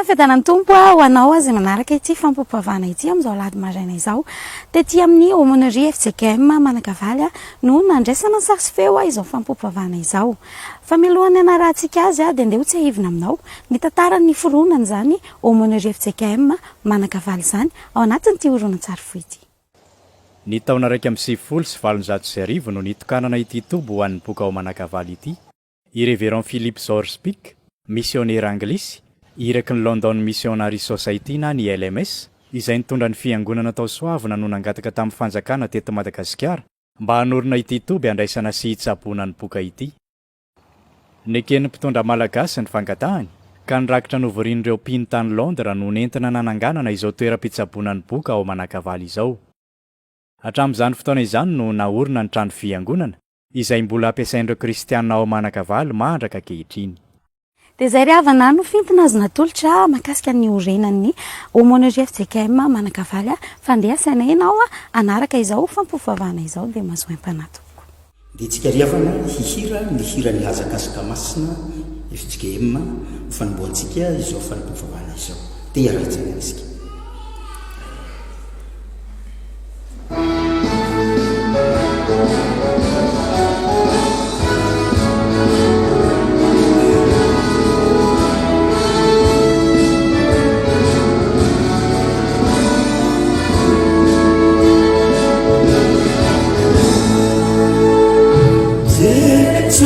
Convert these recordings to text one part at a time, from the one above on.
Fiadanany tompo ho anao azy manaraka ity fampopavana ity amin'izao lahady maraina izao. Tety amin'ny aumônerie FJKM Manakavaly no nandraisana sary sy feo izao fampopavana izao. Fa milohany anarantsika azy dia andeha ho tsahivina aminao ny tantaran'ny foronana zany aumônerie FJKM Manakavaly zany ao anatin'ity horonan-tsary fo ity. Ny taona 150 no nitokanana ity tobo ho an'ny boka ao Manakavaly ity. I Révérend Philippe Zorspic, missionnaire anglisy, iraky ny London Missionary Society na ny LMS, izay nitondra ny fiangonana tao Soavina no nangataka tamin'ny fanjakana teto Madagasikara mba hanorina ity toby andraisana sy hitsaboana ny boka ity. Neken'ny mpitondra malagasy ny fangatahany, ka nirakitra novorian'ireo mpino tany Londra no nentina nananganana izao toeram-pitsaboana ny boka ao Manakavaly izao. Hatramin'izany fotoana izany no naorina ny trano fiangonana, izay mbola ampiasain'ireo kristianina ao Manakavaly mandraka ankehitriny. Dia zay ry havana no fintina azo natolotra mahakasika ny orenan'ny aumônerie FJKM Manakavaly fandeha saina ianao anaraka izao fampopavana izao dia mazoem-panatoko. Dia tsika ry havana hihira ny hira ny hazakazaka masina FJKM fanombohantsika izao fampopavana izao. Dia hiarahtsika isika.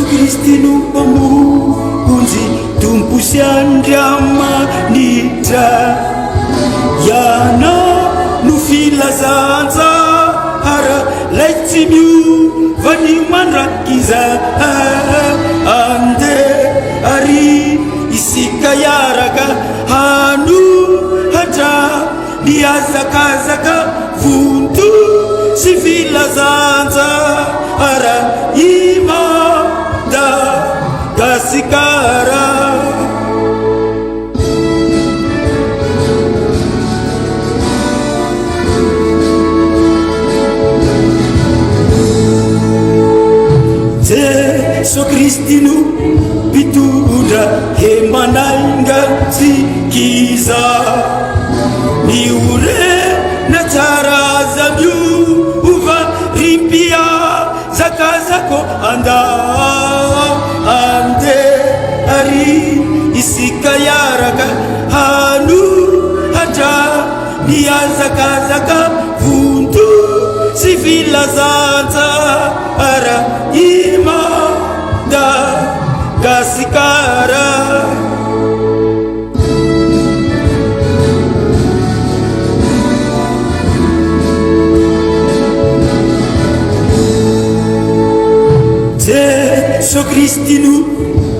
Kristinu pamunzi tumpusi andriamanitra yana nufila zanza ara laitsimiu vani manrakiza ande ari isika yaraka hanu hata niazakazaka vuntu sivila zanza ara ima Gasikara Jesu Kristinu pitunda hemananga sikiza niure na cara zamyu uva rimpia zakazako anda ande ari isika yaraka hanu hata niazakazaka vuntu sivila zanza ara ima da gasikara Jesu Kristinu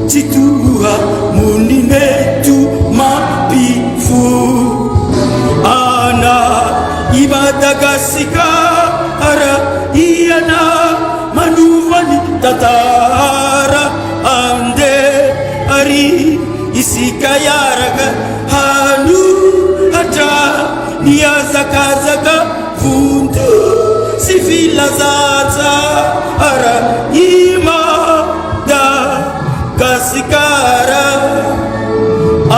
citua muninetu mapifu ana Madagasikara iana manuvani tatara ande ari isikayaraga hanu hata niazakazaka vuntu sivila zaza ara ima da gasikara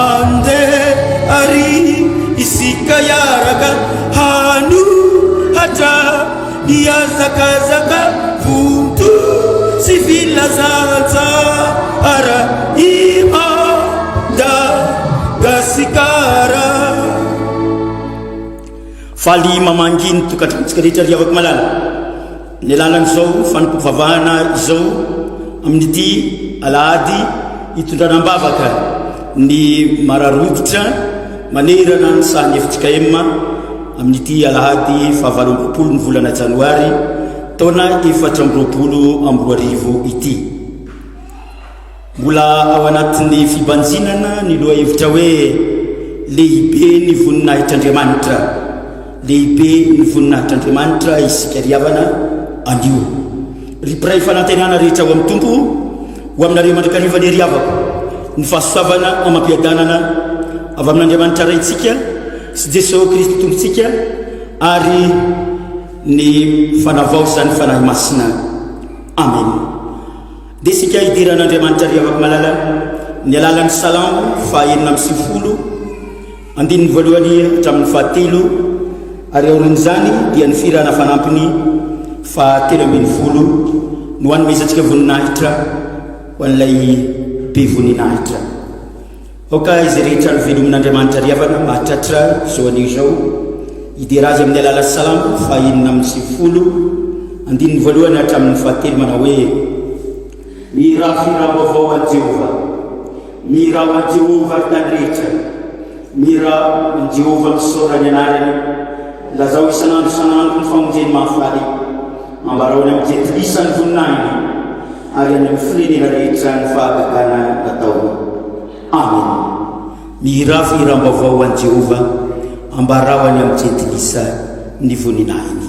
ande ari isikayaraga hanu hata niazakazaka vuntu sivila zaza ara ima da gasikara faly mamanginy tokatritsika rehetra riavako malala ny lalan'izao fanompovavahana izao amin'ity alahady hitondranam-bavaka ny mararoditra manerana ny sahany FJKM amin'ity alahady fahavalom-roapolo ny volana janoary taona 2020 ity. Mbola ao anatin'ny fibanjinana ny loha hevitra hoe lehibe ny voninahitr'Andriamanitra, lehibe ny voninahitr'Andriamanitra isika riavana anio. Ripiray fanantenana rehetra ho amin'ny tompo ho aminareo mandrakariva ny riavako ny fahasoavana amam-piadanana avy amin'Andriamanitra raitsika sy Jesosy Kristy tompontsika ary ny fanavaosany fanahy masina. Amen. Dia sika idiran'Andriamanitra riavako malala ny alalan'ny Salamo faha 9 ambin'ny 10 andininy voalohany hatramin'ny fahatelo ary aorin'izany dia ny firana fanampiny fahatelo ambin'ny folo no hanomezatsika voninahitra ho an'ilay be voninahitra oka izay rehetra ny velomin'Andriamanitra riavana mahatratra zao anio zao iderazy amin'ny alala salama fahaenina amin'ny sivifolo andininy voalohany hatramin'ny fahatelo manao hoe mira firambavao an Jehova mira an Jehova tany rehetra mira an Jehova misaorany anarany lazao isan'andro ny famonjeny mahafaly ambaraony amin'ny jetilisa ny voninahiny ary any amin'ny firenena rehetra ny fahagagana nataony amen mira firambavao an Jehova ambarao any amin'ny jetilisa ny voninahiny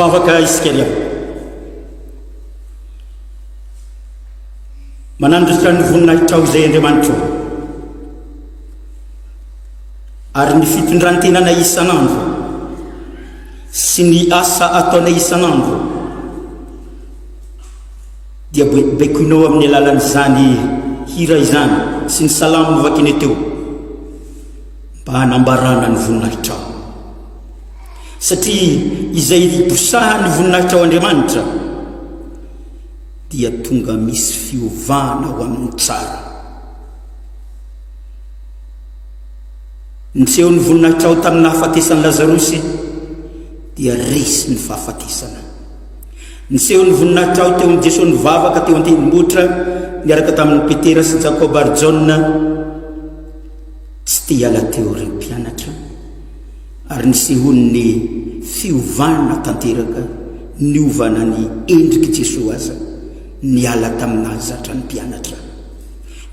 vavaka isika riao manandratra ny voninahitra ao izay Andriamanitra ary ny fitondrantenana isan'andro sy ny asa ataonay isan'andro dia baikoinao amin'ny alalan'izany hira izany sy ny salamo novakiny teo mba hanambarana ny voninahitra ao satria izay bosahany voninahitra ao Andriamanitra dia tonga misy fiovana ho amin'ny tsara niseho ny voninahitra ao tamin'ny nahafatesany Lazarosy dia resy ny fahafatesana niseho ny voninahitra ao teo amin'ny Jesosy nivavaka teo an-tendrombohitra niaraka tamin'ny Petera sy Jakoba ary Jaona tsy te hiala teo ireo mpianatra ary nisehon'ny fiovana tanteraka niovana ny endriky Jesosy aza niala taminazy zatra ny mpianatra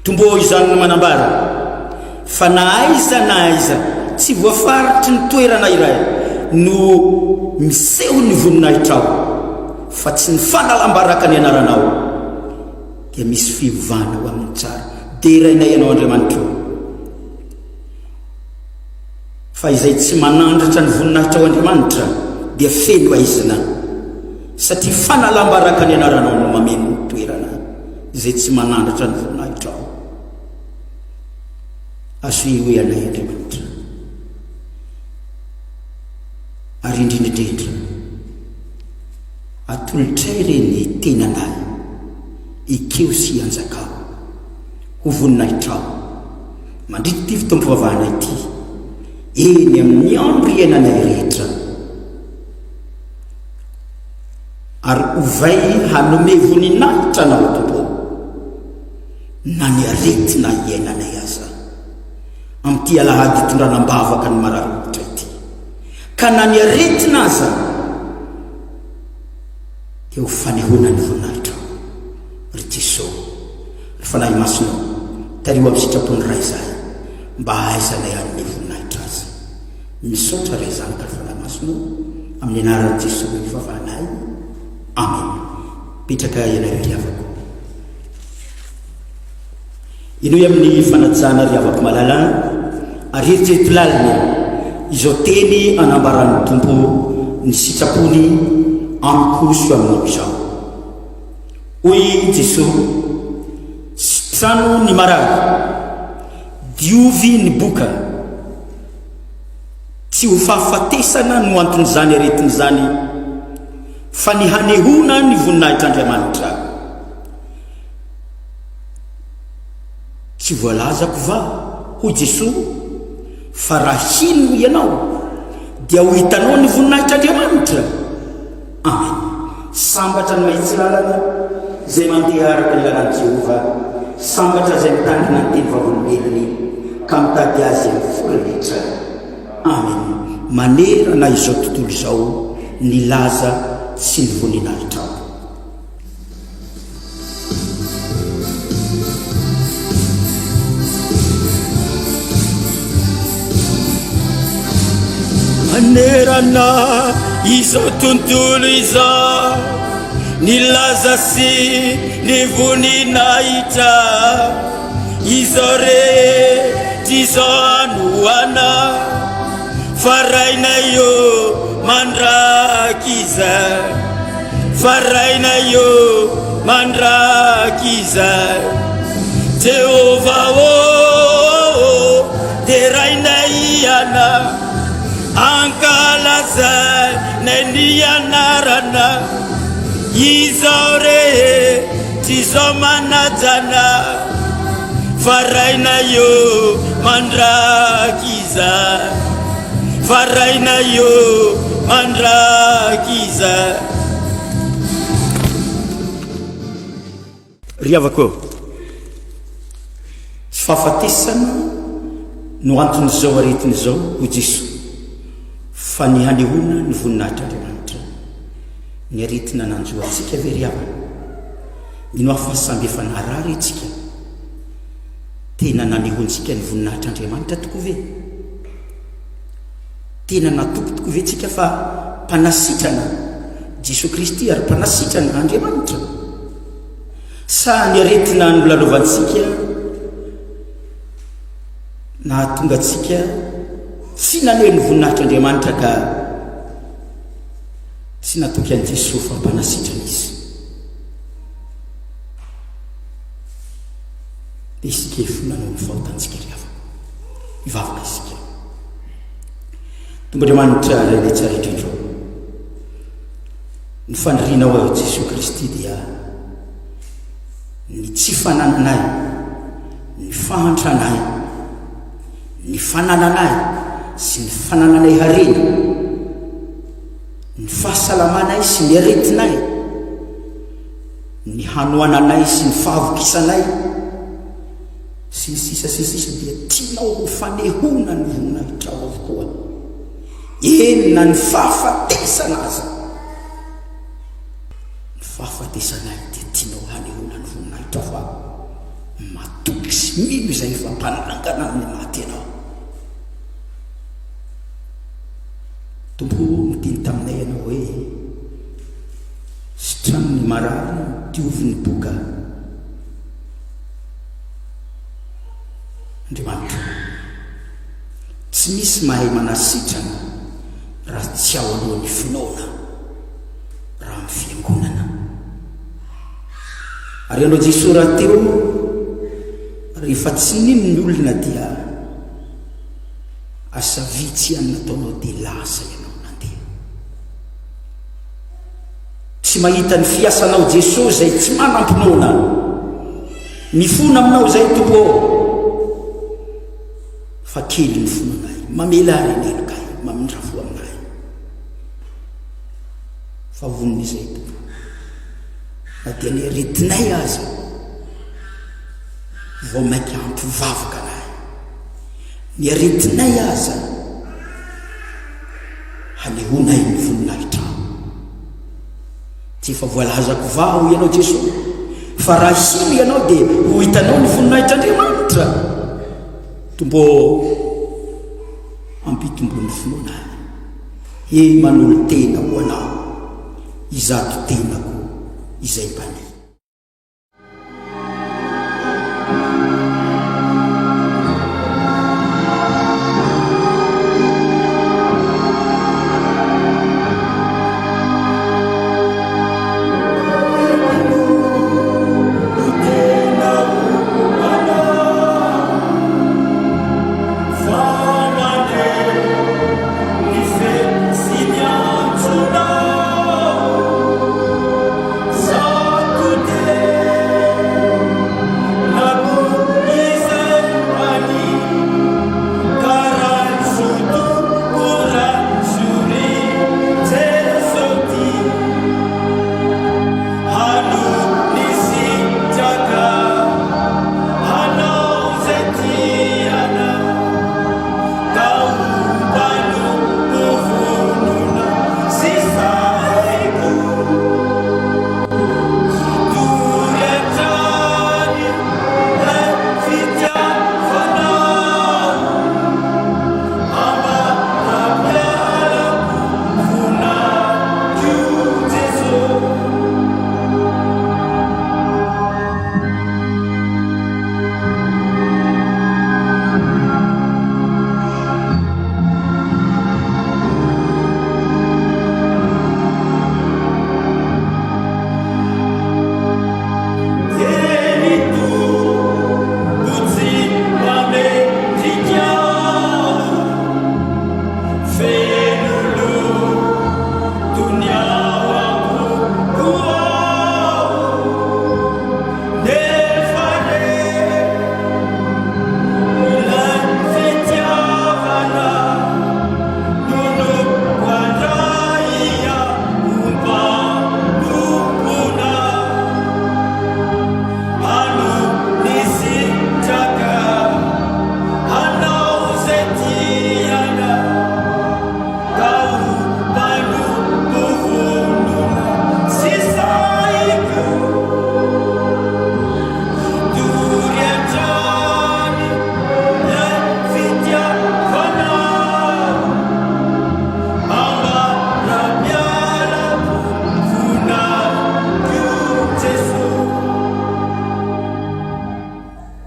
tombo izany ny manambara fa na aiza tsy voafaritry ny toerana iray no miseho ny voninahitra ao fa tsy ny fanalambaraka ny anaranao dia misy fiovana ho amin'ny tsara derainay ianao Andriamanitra fa izay tsy manandratra ny voninahitra ao Andriamanitra dia feno aizina satria fanalambaraka ny anaranao no mameno ny toerana izay tsy manandratra ny voninahitra ao azo hoe anay Andriamanitra ary indrindraindrindra atolotray reny tenanay ikeo sy anjakao ho voninahitra mandritra ty fitompivavahana ity eny amin'ny andro iainanay rehetra ary ovay hanome voninahitra anao tompo na ny aretina iainanay aza amin'ity alahady itondranam-bavaka ny mararotra ity ka na ny aretina aza dia ho fanehona ny voninahitra ry Jesosy ry fanahy masonao tario amin'ny sitrapony ray izahay mba haizanay hanome voninahitra azy misaotra ray zanaka ry fanahy masonao amin'ny anaran'i Jesosy ny fivavahanay amen. Petraka ianareo riavako inoy amin'ny fanajana riavako malalana ary eritrereto lalina izao teny anambaran'ny tompo ny sitrapony amikoso aminao izao hoy Jesosy sitrano ny marary diovy ny boka tsy ho fahafatesana no anton'izany aretin'izany fa ny hanehona ny voninahitr'Andriamanitra tsy voalazako va hoy Jesosy fa raha hino ianao dia ho hitanao ny voninahitr'Andriamanitra. Amen. Sambatra ny mahitsy lalana zay mandeha araka ny lalàn'i Jehova, sambatra zay mitandrina ny teny vavolombelony ka mitady azy amin'ny fola rehetra. Amen. Manerana izao tontolo izao ny laza sy ny voninahitra. Manerana izao tontolo izao ny laza sy ny voninahitra izao rehetra izao anohana faraina io mandrakiza faraina io mandrakiza Jehova de raina iana ankalazay ny anarana izao rehetra izao manajana faraina io mandrakiza faraina io mandrakiza. Riavako sy fahafatesana no anton'izao aretin'izao ho Jesosy fa ny hanehona ny voninahitr'Andriamanitra ny aretina nanjo antsika ve riavana ino ahafahasambefana rary antsika tena nanehontsika ny voninahitr'Andriamanitra tokoa ve tena natopo tokoa ve tsika fa mpanasitrana Jesosy Kristy ary mpanasitrana Andriamanitra sa ny aretina no lalovantsika na tonga atsika tsy naneho ny voninahitr'Andriamanitra ka tsy natoky an'i Jesosy fa mpanasitrana izy. Dia isika efonanao ny fahotantsika riavana ivavaka isika Tomboandriamanitra ilailay tsara indrindra ny fandrinao ao Jesosy Kristy dia ny tsy fanananay ny fahantranay ny fanananay sy ny fanananay harena ny fahasalamanay sy ny aretinay ny hanoananay sy ny fahavokisanay sy ny sisa dia tianao ho fanehona ny voninahitra ao avokoa enina ny fahafatesana aza ny fahafatesanay dia tianao hanehona ny voninahitra fa matoky sy mino izay efa mpanarangana amin'ny maty anao. Tompo miteny taminay ianao hoe sitrano ny marary diovy ny boka. Andriamanitra tsy misy mahay manasitrana raha tsy ao alohan'ny finoana raha amin'ny fiangonana ary ianao Jesosy raha teo rehefa tsy nino ny olona dia asa vitsy ihany nataonao dia lasa ianao nandeha sy mahita ny fiasanao Jesosy zay tsy manampinona mifona aminao zay tompo fa kely ny fonanay mamela renelokay mamindrafo aminay fa vonona izay tompo na dia ny retinay aza vao mainky ampivavaka anay ny retinay aza hanehonay ny vononay trano tsy efa voalazako vao ianao Jesosy fa raha silo ianao dia ho hitanao ny voninahitran'Andriamanitra tombo ampitombony fononay manolo tena ho anao izato tenako izay mpani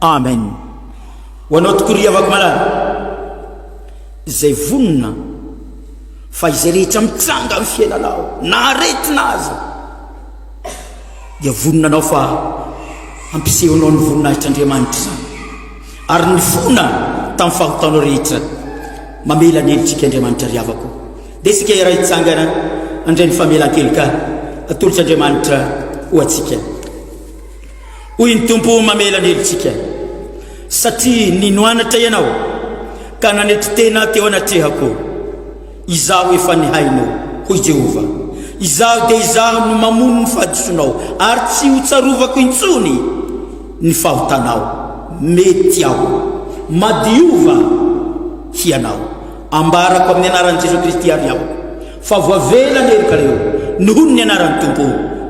amen ho anao tokory avako malala zay vonona fa izay rehetra mitsanga amin'ny fiainanao na aretina aza dia vonona anao fa ampisehonao ny voninahitr'Andriamanitra zany ary ny fona tamin'ny fahotanao rehetra mamela ny helitsika Andriamanitra riavako dia sika raha hitsangana andray ny famelan-kely ka atolotra Andriamanitra ho atsika hoy ny tompo mamela ny helitsika satria ninoanatra ianao ka nanetry tena teo anatrehako izaho efa nihainao hoy Jehova izaho dia izaho no mamono ny fahadisoanao ary tsy ho tsarovako intsony ny fahotanao mety aho madiova hianao ambarako amin'ny anaran'i Jesos Kristy ary aho fa voavela ny herokareo noho ny anaran'ny tompo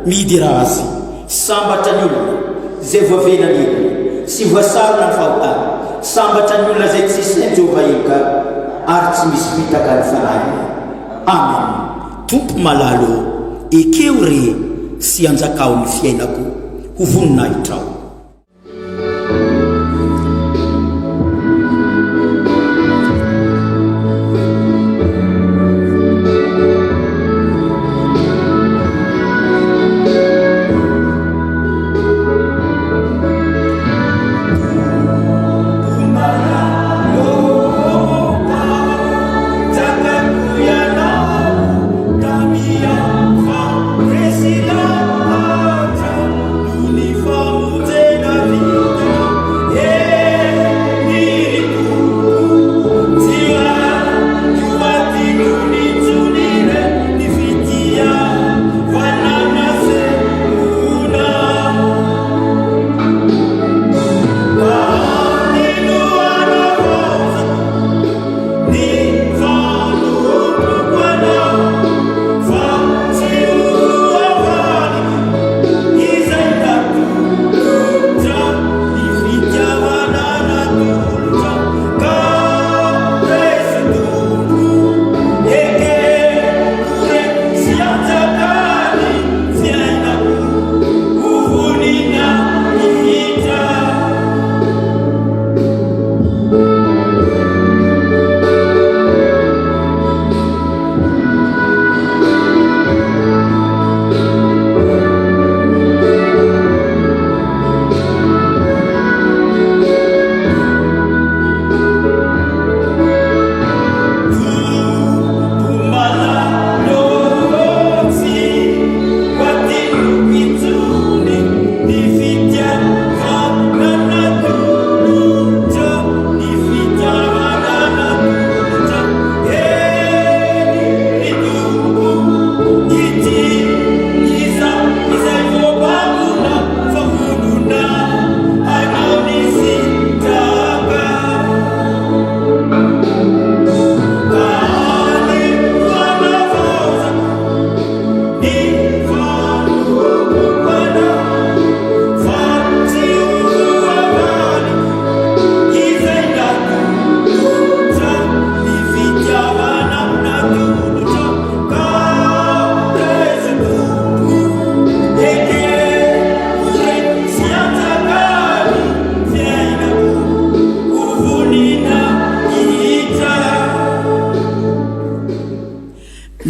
mihidy raha azy sambatra ny olona zay voavela ny heroka sy voasarona ny fahotana sambatra ny olona zay tsy sain Jehova heroka ary tsy misy fitaka ny fanahy amen tompo malalo ekeo re sy anjakao ny fiainako ho voninahitrao Sila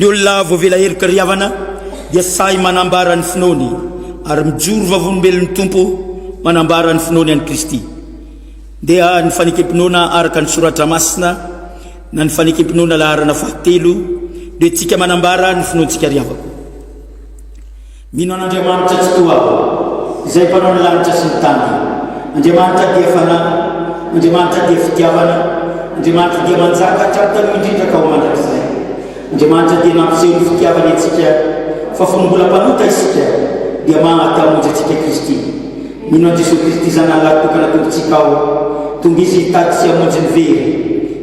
ny olona voavela herika riavana dia say manambara ny finoany ary mijoro vavolombelon'ny tompo manambara ny finoany any Kristy. Dia ny fanekempinoana araka ny soratra masina na ny fanekempinoana laharana 7 dia tsika manambara ny finoantsika riavako. Mino an'Andriamanitra tsy toavo izay mpanao ny lanitra sy ny tany. Andriamanitra dia fanahy, Andriamanitra dia fitiavana, Andriamanitra dia manjaka hatramy taloha indrindra ka ho mandrakizay. Andriamanitra dia nampiseho ny fitiavana antsika fa fony mbola mpanota isika dia mahata hamonjy antsika Kristy. Mino an Jesosy Kristy zanany lahy tokana tombontsika ao, tonga izy hitady sy hamonjy ny very.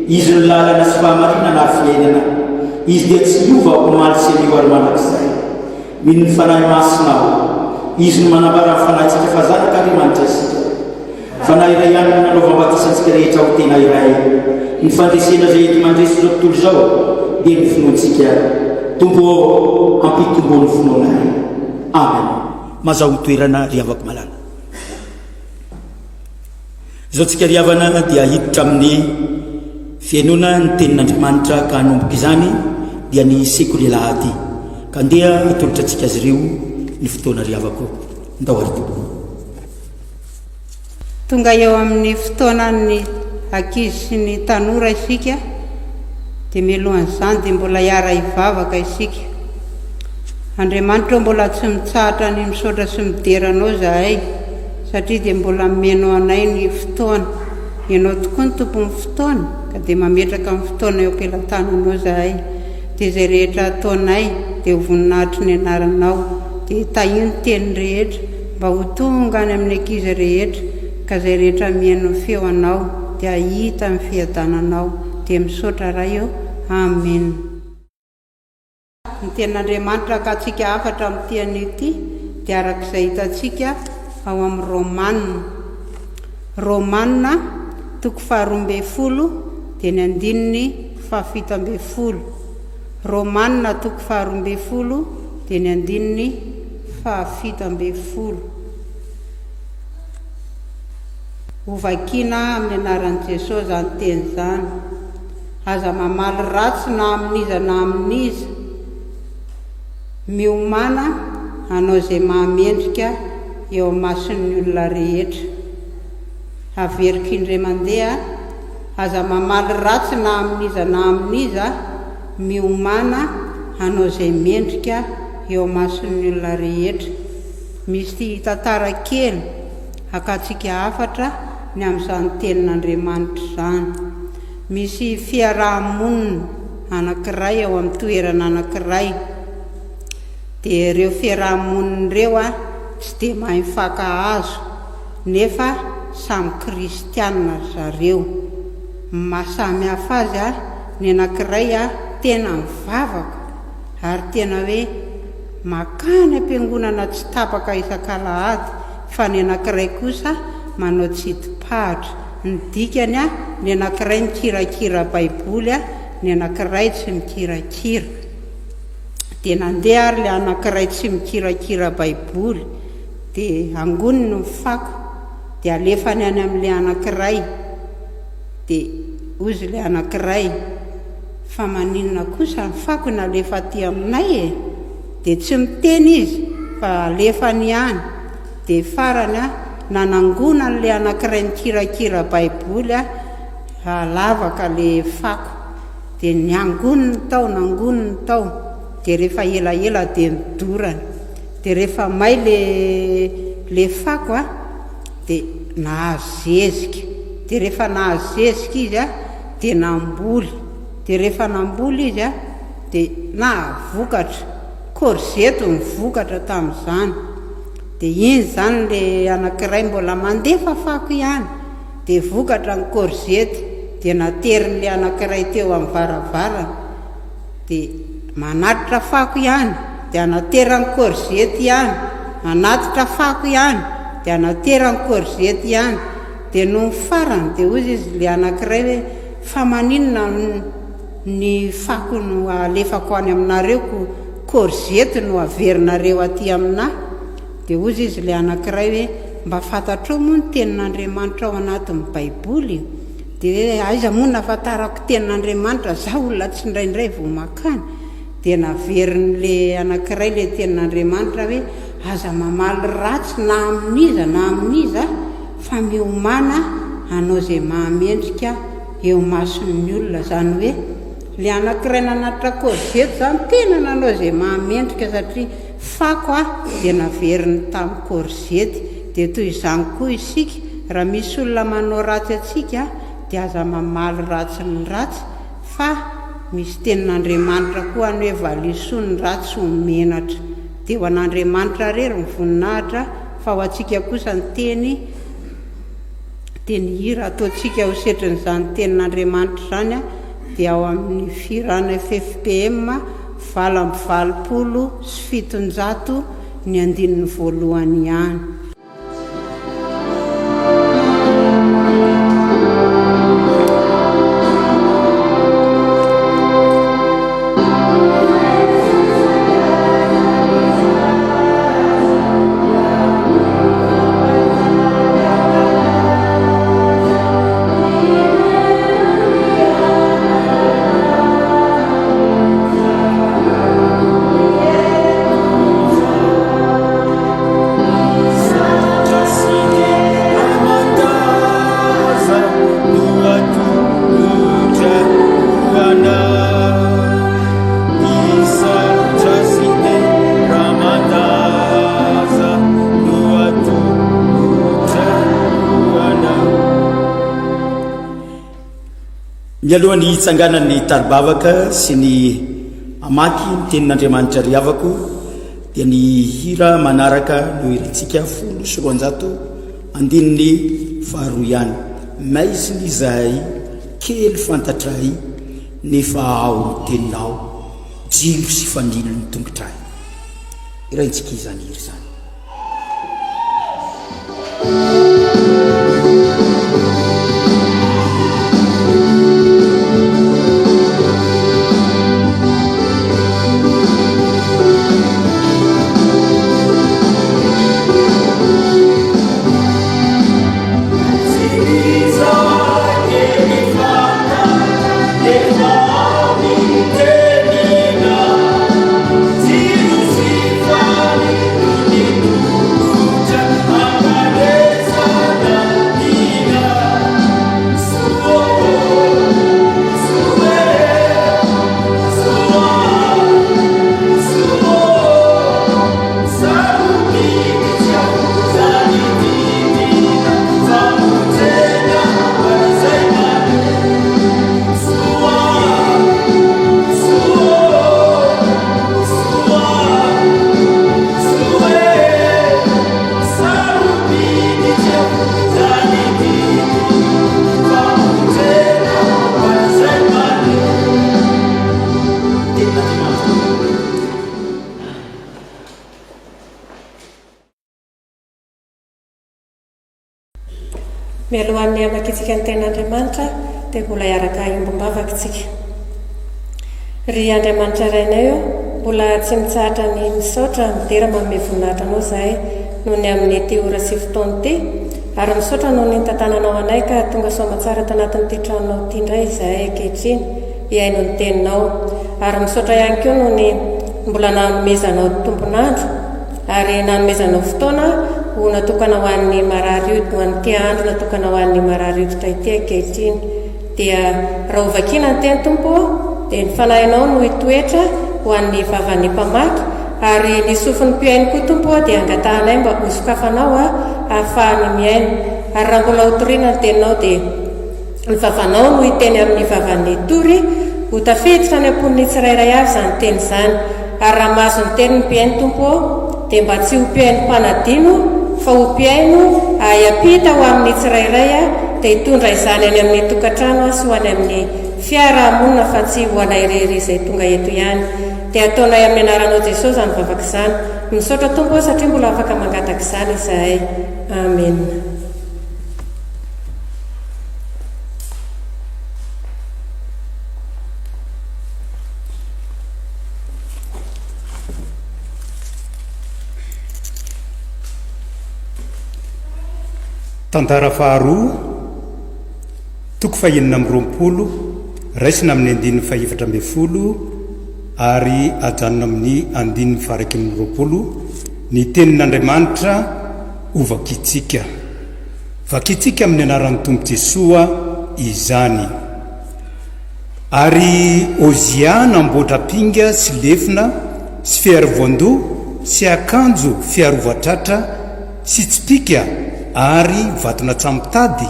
Izy ny lalana sy fahamarinana ary fiainana. Izy dia tsy miova omaly sy anio ary mandrakizay. Mino ny fanahy masinao, izy no manambara ny fanahintsika fa zanak'Andriamanitra isika. Fanahy iray ihany no nanaovam-batisantsika rehetra ho tena iray. Ny fandresena izay ety mandresy zao tontolo zao dia ny finoantsika. Tombo ampitombo ny finoanay. Amen. Mazaho toerana riavako malala. Zao tsika riavana dia hiditra amin'ny fiainona ny tenin'Andriamanitra ka hanomboka izany dia ny sekoly lahady. Ka andeha hitolotra antsika azy ireo ny fotoana riavako. Ndao ary tompo. Tonga eo amin'ny fotoanan'ny ankizy sy ny tanora isika dia mialohan'izany dia mbola hiara hivavaka isika. Andriamanitra mbola tsy mitsahatra ny misaotra sy mideranao zahay satria dia mbola meno anay ny fotoana. Ianao tokoa ny tompon'ny fotoana ka dia mametraka amin'ny fotoana eo ampelantananao zahay. Dia izay rehetra ataonay dia ho voninahitry ny anaranao dia tahino ny teny rehetra mba ho tonga any amin'ny ankizy rehetra ka izay rehetra mihaino ny feonao dia hita amin'ny fiadananao dia misaotra raha eo. Amen. Ny tenin'Andriamanitra ka tsika afatra amin'ny tian'ity dia arak'izay hitantsika ao amin'ny Romanina 12 dia ny 17. Romanina 12 dia ny 17. Hovakiana amin'ny anaran'i Jesosy izany teny izany. Aza mamaly ratsy na amin'iza na amin'iza, miomana hanao izay mahamendrika eo mason'ny olona rehetra. Averiko indray mandeha, aza mamaly ratsy na amin'iza na amin'iza, miomana hanao izay mendrika eo mason'ny olona rehetra. Misy tantara kely akatsika afatra ny amin'izany tenin'Andriamanitra izany. Misy fiarahamonina anankiray ao amin'ny toerana anankiray. Dia ireo fiarahamonina ireo tsy dia mahay mifankahazo nefa samy kristianina zareo. Mahasamy hafa azy ny anankiray tena mivavaka ary tena hoe makany am-piangonana tsy tapaka isan-kalahady, fa ny anankiray kosa manao tsitipahatra. Ny dikany ny anankiray mikirakira baiboly, ny anankiray tsy mikirakira. Dia nandeha ary ilay anankiray tsy mikirakira baiboly dia angoniny ny fako dia alefany any amin'ilay anankiray. Dia ozy ilay anankiray, fa maninona kosa ny fako na alefa aty aminay e? Dia tsy miteny izy fa alefany any. Dia farany nanangona n'ilay anankiray mikirakira baiboly lavaka le fako. Dia nangoniny tao dia rehefa elaela dia midorany. Dia rehefa may le fako dia nahazezika. Dia rehefa nahazezika izy dia namboly. Dia rehefa namboly izy dia nahavokatra. Korzety mivokatra tamin'izany. Dia iny zany le anankiray mbola mandefa fako ihany dia vokatra ny korzety. Dia naterin'ilay anankiray teo amin'ny varavarana dia manatitra fako ihany dia anaterany korzety ihany, anatitra fako ihany dia anaterany korzety ihany. Dia no farany dia ozy izy le anankiray hoe fa maninona ny fako no alefako any aminareo korzety no averinareo aty aminah. Dia ozy izy le anankiray hoe mba fantatrao moa ny tenin'Andriamanitra ao anatin'ny baiboly. Dia aiza moa nahafantarako tenin'Andriamanitra, zaho olona tsy indraindray vao makany. dia naverin'le anankiray le tenin'Andriamanitra hoe aza mamaly ratsy na amin'iza na amin'iza fa miomana anao izay mahamendrika eo mason'ny olona. Zany hoe le anankiray nanatitra korzety zany tena nanao izay mahamendrika satria fako dia naveriny tamin'ny korzety. Dia toy izany koa isika raha misy olona manao ratsy atsika dia aza mamaly ratsy ny ratsy fa misy tenin'Andriamanitra koa ny hoe valisoa ny ratsy ho menatra. Dia ho an'Andriamanitra rery ny voninahitra fa ho antsika kosa ny teny hira ataontsika ho setrin'izany tenin'Andriamanitra zany dia ao amin'ny firana FFPM 720 ny andininy voalohany ihany. Mialohan'ny hitsanganan'ny taribavaka sy ny amaky ny tenin'Andriamanitra riavako dia ny hira manaraka no hirantsika 19 faharoa ihany. Maiziny izahay kely fantatray nefa ao ny teninao jiro sy fanilo ny tongotray. Iraintsika izany hiry zany. Mialohan'ny amakitsika ny tenin'Andriamanitra dia mbola hiaraka iombom-bavaka isika. Ry Andriamanitra rainay mbola tsy mitsahatra ny misaotra midera manome voninahitra anao izahay noho ny amin'ny ty ora sy fotoana ty, ary misaotra noho ny tantananao anay ka tonga soamatsara tanatin'ity tranonao ity indray izahay ankehitriny hiaino ny teninao, ary misaotra ihany koa noho ny mbola nanomezanao tombonandro ary nanomezanao fotoana ho natokana ho an'ny marary ho an'ity andro natokana ho an'ny marary hoditra ity ankehitriny. Dia raha hovakiana ny teny tompo dia ny fanahinao no hitoetra ho an'ny vavan'ny mpamaky, ary ny sofin'ny mpiaino koa tompo dia angatahanay mba ho sokafanao ahafahany miaino. Ary raha mbola hotoriana ny teninao dia ny vavanao no hiteny amin'ny vavan'ny tory ho tafiditra ny ampon'ny tsirairay avy izany teny izany. Ary raha mahazo ny teny ny mpiaino tompo dia mba tsy ho mpiaino mpanadino fa ho mpiaino ahiampita ho amin'ny tsirairay dia hitondra izany any amin'ny tokantrano sy ho any amin'ny fiarahamonina fa tsy ho anay rery izay tonga eto ihany. Dia ataonay amin'ny anaranao Jesosy izany vavaka izany. Misaotra tompo satria mbola afaka mangataka izany izahay. Amen. Tantara faharoa toko fahenina amin'ny 20 raisina amin'ny 9 faefatra ambin'ny folo ary ajanona amin'ny 120 ny tenin'Andriamanitra ho vakitsika. Vakitsika amin'ny anaran'ny Tompo Jesoa izany. Ary Ozia namboatra pinga sy lefina sy fiarovan-doha sy akanjo fiarovatratra sy tsipika ary vatona tsamitady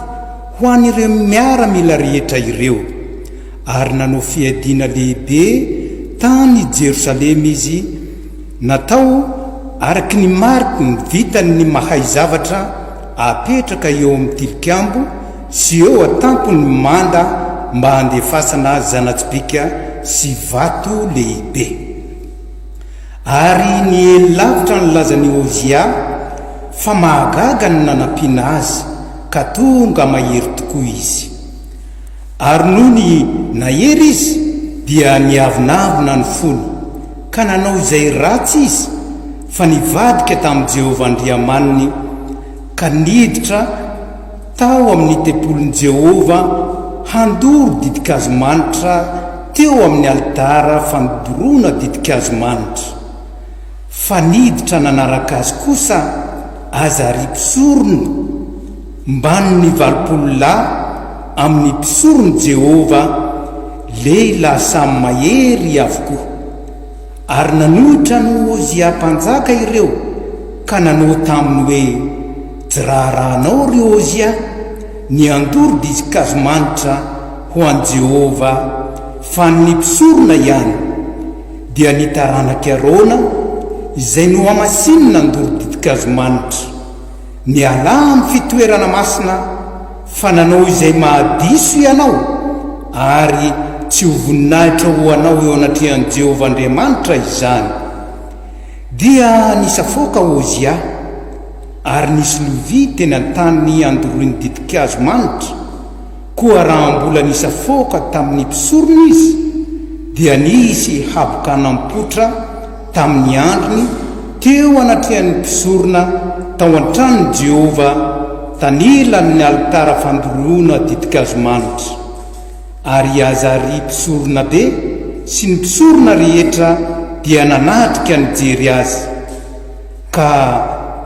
ho an'ireo miaramila rehetra ireo. Ary nanao fiadiana lehibe tany Jerosalema izy, natao araky ny mariky ny vitany ny mahay zavatra apetraka eo amin'ny tilikambo sy eo atampony manda mba handefasana zanatsipika sy vato lehibe. Ary ny ely-lavitra ny lazany Ozia fa mahagaga ny nanampiana azy ka tonga mahery tokoa izy. Ary noho ny nahery izy dia niavinavina ny fony ka nanao izay ratsy izy fa nivadika tamin'i Jehovah Andriamaniny ka niditra tao amin'ny tempolon'i Jehovah handoro didikazo manitra teo amin'ny altara fanodorona didikazo manitra. Fa niditra nanaraka azy kosa Azary mpisorony mban'ny 20 lahy amin'ny mpisorony Jehovah lehilahy samy mahery avokoa. Ary nanohitra no Ozia mpanjaka ireo ka nanao taminy hoe jirarahanao ry Ozia ny andoro didikazo manitra ho an Jehovah fa ny mpisorona ihany. Dia nitaranaki Arona izay no amasinina andoro didikazo manitra ny ala amin'ny fitoerana masina fa nanao izay mahadiso ianao ary tsy ho voninahitra ho anao eo anatrehan'i Jehovah Andriamanitra izany. Dia nisafoka Ozia ary nisy lovia teny an-tany andoroiny didikazo manitra, koa raha mbola nisafoka tamin'ny mpisorona izy dia nisy habokana mipotra tamin'ny androny teo anatrehan'ny mpisorona tao an-tranon'i Jehovah tanilan'ny altara fandoroana didikazo manitra. Ary Azary mpisorona be sy ny mpisorona rehetra dia nanatrika nijery azy ka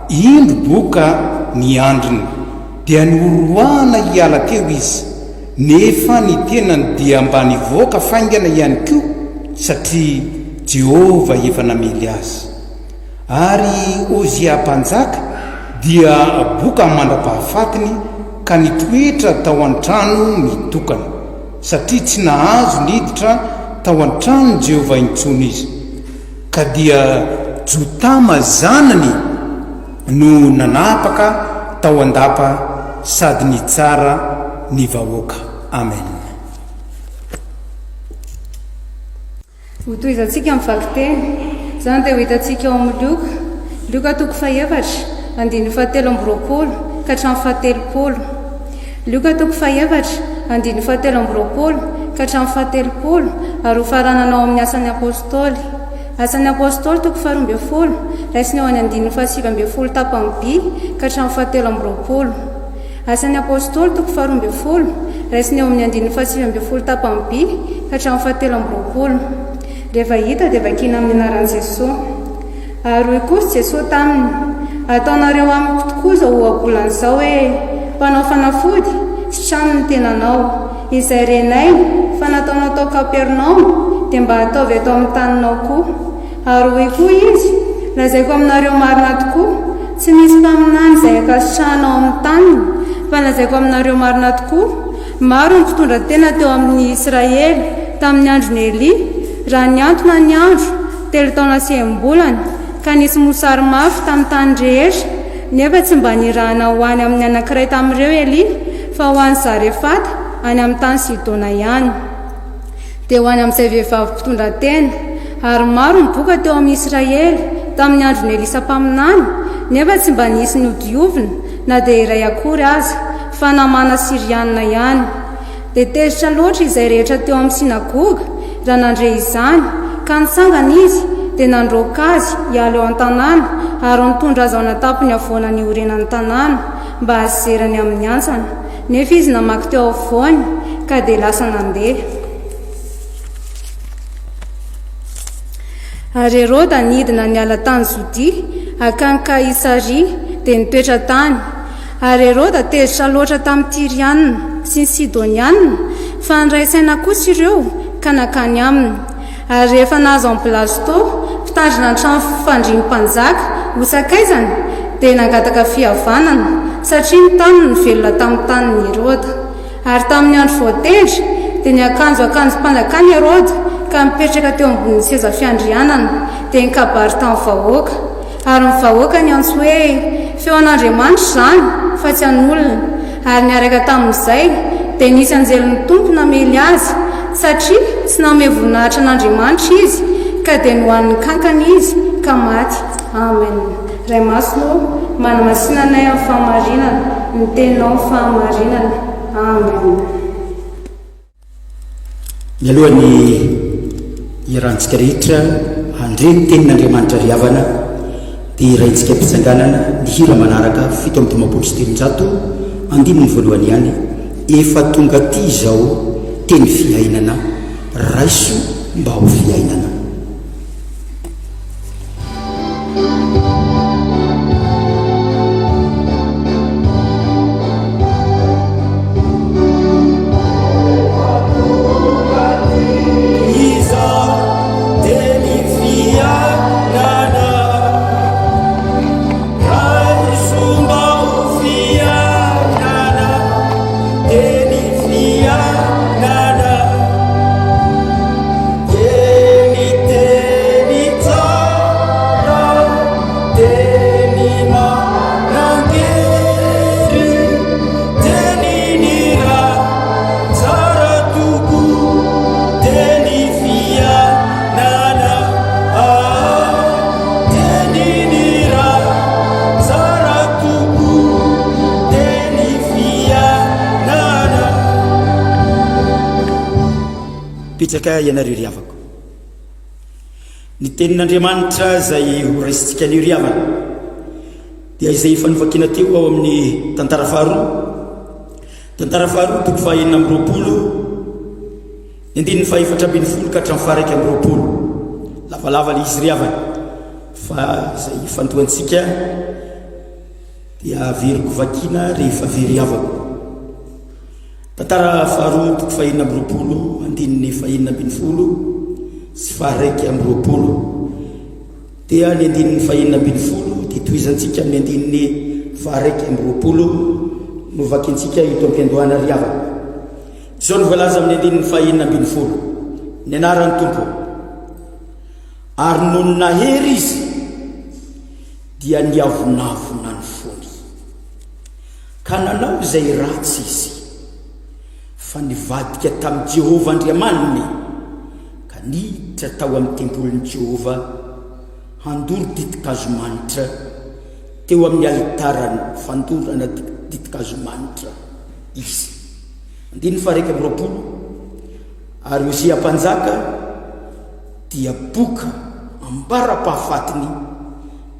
indro boka ny andriny dia niorohana hiala teo izy, nefa ny tenany dia mba nivoaka faingana ihany koa satria Jehovah efa namely azy. Ary Ozia mpanjaka dia boka mandra-pahafatiny ka nitoetra tao an-trano mitokana satria tsy nahazo niditra tao an-tranony Jehovah intsony izy, ka dia Jotama zanany no nanapaka tao andapa sady ny tsara ny vahoaka. Amen. Hotoizantsika mivaky teny zany dia ho hitantsika ao amin'ny Luka toko 4 andiny 17 ka hatramin'ny 70. Luka toko 4 andiny 17 ka hatramin'ny 70 ary ho farananao amin'ny asan'ny apôstôly. Asan'ny apôstôly toko 12 raisiny ao any andiny 17 tapany B ka hatramin'ny 17. Asan'ny apôstôly toko 12 raisiny ao amin'ny andiny 17 tapany B ka hatramin'ny 17. Rehefa hita dia vakina amin'ny anaran'i Jesosy. Ary hoy kosa Jesosy taminy, ataonareo amiko tokoa izao ohabolan'izao hoe mpanao fanafody sy trano ny tenanao. Izay renay fa nataonao tao Kapernaoma dia mba ataovy atao amin'ny taninao koa. Ary hoy koa izy, lazaiko aminareo marina tokoa, tsy misy mpaminany izay akasitrahanao amin'ny taniny, fa lazaiko aminareo marina tokoa, maro ny fitondran-tena teo amin'ny Israely tamin'ny andron'ny Elia, raha niantona ny andro 3 taona sy 9 bolana ka nisy mosary mafy tamin'ny tany rehetra, nefa tsy mba nirahana ho any amin'ny anankiray tamin'ireo Elia fa ho any Zarefata any amin'ny tany Sidona ihany. Dia ho any amin'izay vehivavy mpitondran-tena. Ary maro ny boka teo amin'ny Israely tamin'ny andron'ny Elisa mpaminany, nefa tsy mba nisy ny odiovina na dia iray akory aza fa namana Sirianina ihany. Dia tezitra loatra izay rehetra teo amin'ny sinagoga raha nandre izany ka nitsangana izy dia nandroaka azy hiala eo an-tanàna ary nitondra azy ao anatapony avoana ny orenan'ny tanàna mba hazerany amin'ny antsana. Nefa izy namaky teo afovoany ka dia lasa nandeha. ary Herôda nidina niala tany Zodia akanka Isaria dia nitoetra tany. Ary Herôda tezitra loatra tamin'ny Tirianina sy ny Sidonianina fa niraisaina kosa ireo ka nakany aminy. Ary rehefa nahazo amin'ny Blasto mpitandrina ny trano fandriam-panjaka ho sakaizany dia nangataka fihavanana satria ny taniny ny velona tamin'ny tanin'ny Herôda. Ary tamin'ny andro voatendry dia niakanjo mpanjakany Herôda ka mipetraka teo ambonin'ny seza fiandrianana dia nikabary tamin'ny vahoaka. Ary ny vahoaka ny antso hoe feon'Andriamanitra izany fa tsy an'olona. Ary niaraka tamin'izay dia nisy anjelin'ny tompo namely azy satria tsy nanome voninahitra an'Andriamanitra izy ka dia nohan'ny kankana izy ka maty. Amen. Ray masino manamasinanay amin'ny fahamarinana, ny teninao ny fahamarinana. Amen. Mialohan'ny iarahantsika rehetra handreny tenin'Andriamanitra riavana dia iraintsika mpisanganana ny hira manaraka 7:7 andininy voalohany ihany efa tonga ty izao teny fiainana raiso mba ho fiainana. Pitsaka ianareo riavako, ny tenin'Andriamanitra izay ho raisitsika anio riavana dia izay fanovakina teo ao amin'ny tantara faharoa 2:20 ny andininy 4:20 ka hatramin'ny 1:20 lavalava izy riavana fa izay fantohantsika dia veriko vakina rehefa very avako. Tantara faharoa 2:20 andininy 1:20 sy 1:20 dia ny andininy 1:20 dia toizantsika amin'ny andininy 1:20 no vakintsika ito am-piandohana riavana. Izao no voalaza amin'ny andininy 1:20 ny anaran'ny tompo ary noho ny nahery izy dia niavonavona ny fony ka nanao izay ratsy izy fa nivadika tamin'i Jehova Andriamaniny ka niditra tao amin'ny tempolin'i Jehova handoro ditikazomanitra teo amin'ny altarany fandorana ditikazomanitra izy. Andininy 1:20 ary Osia mpanjaka dia boka ambara-pahafatiny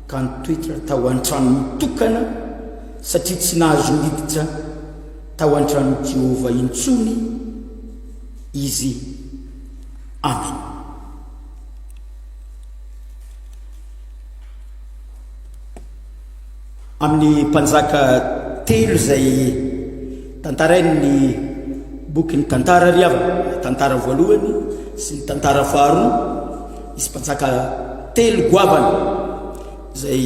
ka nitoetra tao an-trano mitokana satria tsy nahazo miditra tao an-trano Jehova intsony izy. Amen. Amin'ny mpanjaka telo izay tantarainy ny boky ny tantara riavana, tantara voalohany sy ny tantara faharoa, isy mpanjaka telo goavana izay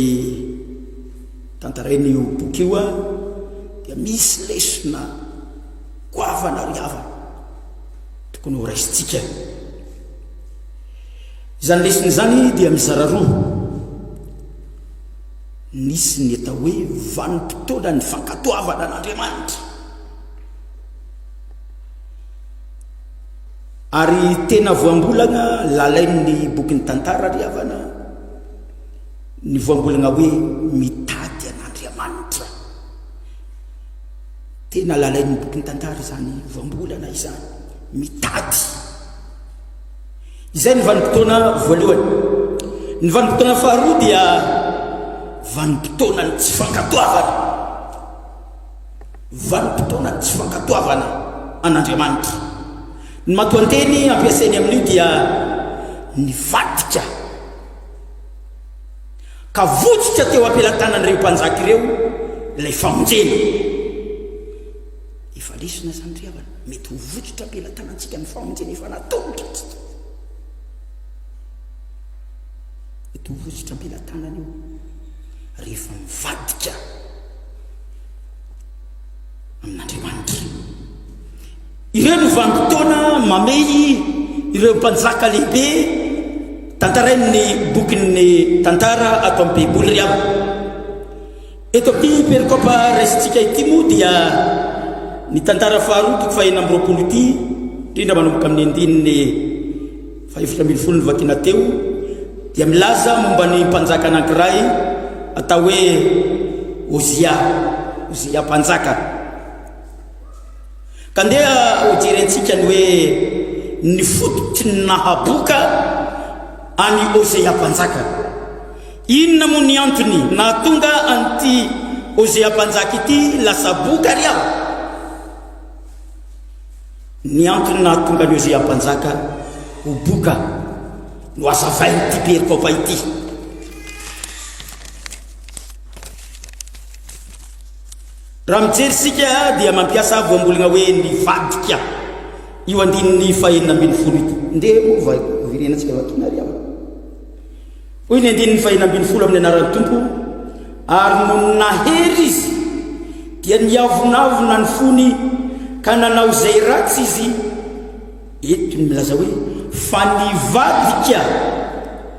tantarainy io boky io dia misy lesona goavana riavana tokony ho raisitsika. Izany lesona izany dia mizara roa. Nisy ny atao hoe vanim-potoana ny fankatoavana an'Andriamanitra, ary tena voambolana lalain'ny boky ny tantara riavana ny voambolana hoe mitady an'Andriamanitra. Tena lalain'ny boky ny tantara izany voambolana izany mitady. Izay ny vanim-potoana voalohany. Ny vanim-potoana faharoa dia vanim-potoana ny tsy fankatoavana, vanim-potoana ny tsy fankatoavana an'Andriamanitra. Ny matoan-teny ampiasainy amin'io dia nivadika ka votsitra teo ampelantanan'ireo mpanjaka ireo ilay famonjena efa lesona zany ry havana mety ho votsitra ampelantanantsika ny famonjena efa natomotra tsika mety ho votsitra ampelantanana io rehefa mivadika amin'Andriamanitra ireo no vanim-potoana mamey ireo mpanjaka lehibe tantarain'ny bokin'ny tantara ato amin'ny baiboly ry ava eto amin'ity perikopa raisitsika ity moa dia ny tantara faharoa toko fahaenina amby roapolo ity indrindra manomboka amin'ny andininy fahaefatra ambin'ny folo ny vakina teo dia milaza momba ny mpanjaka anankiray atao hoe Ozia mpanjaka ka ndeha hojerentsika ny hoe ny fototry ny nahaboka any Ozia mpanjaka inona moa ny antony nahatonga an'ity Ozia mpanjaka ity lasa boka ry ava ny antony nahatonga ny Ozia mpanjaka ho boka no azavain'ity perikopa ity raha mijery sika dia mampiasa voambolana hoe ny vadika io andininy fahaenina ambin'ny folo ity ndeha moa virenantsika vakina ry ava hoy ny andininy fahaenina ambin'ny folo amin'ny anaran'ny tompo ary no nahery izy dia niavonavona ny fony ka nanao zay ratsy izy eto ny milaza hoe fa nivadika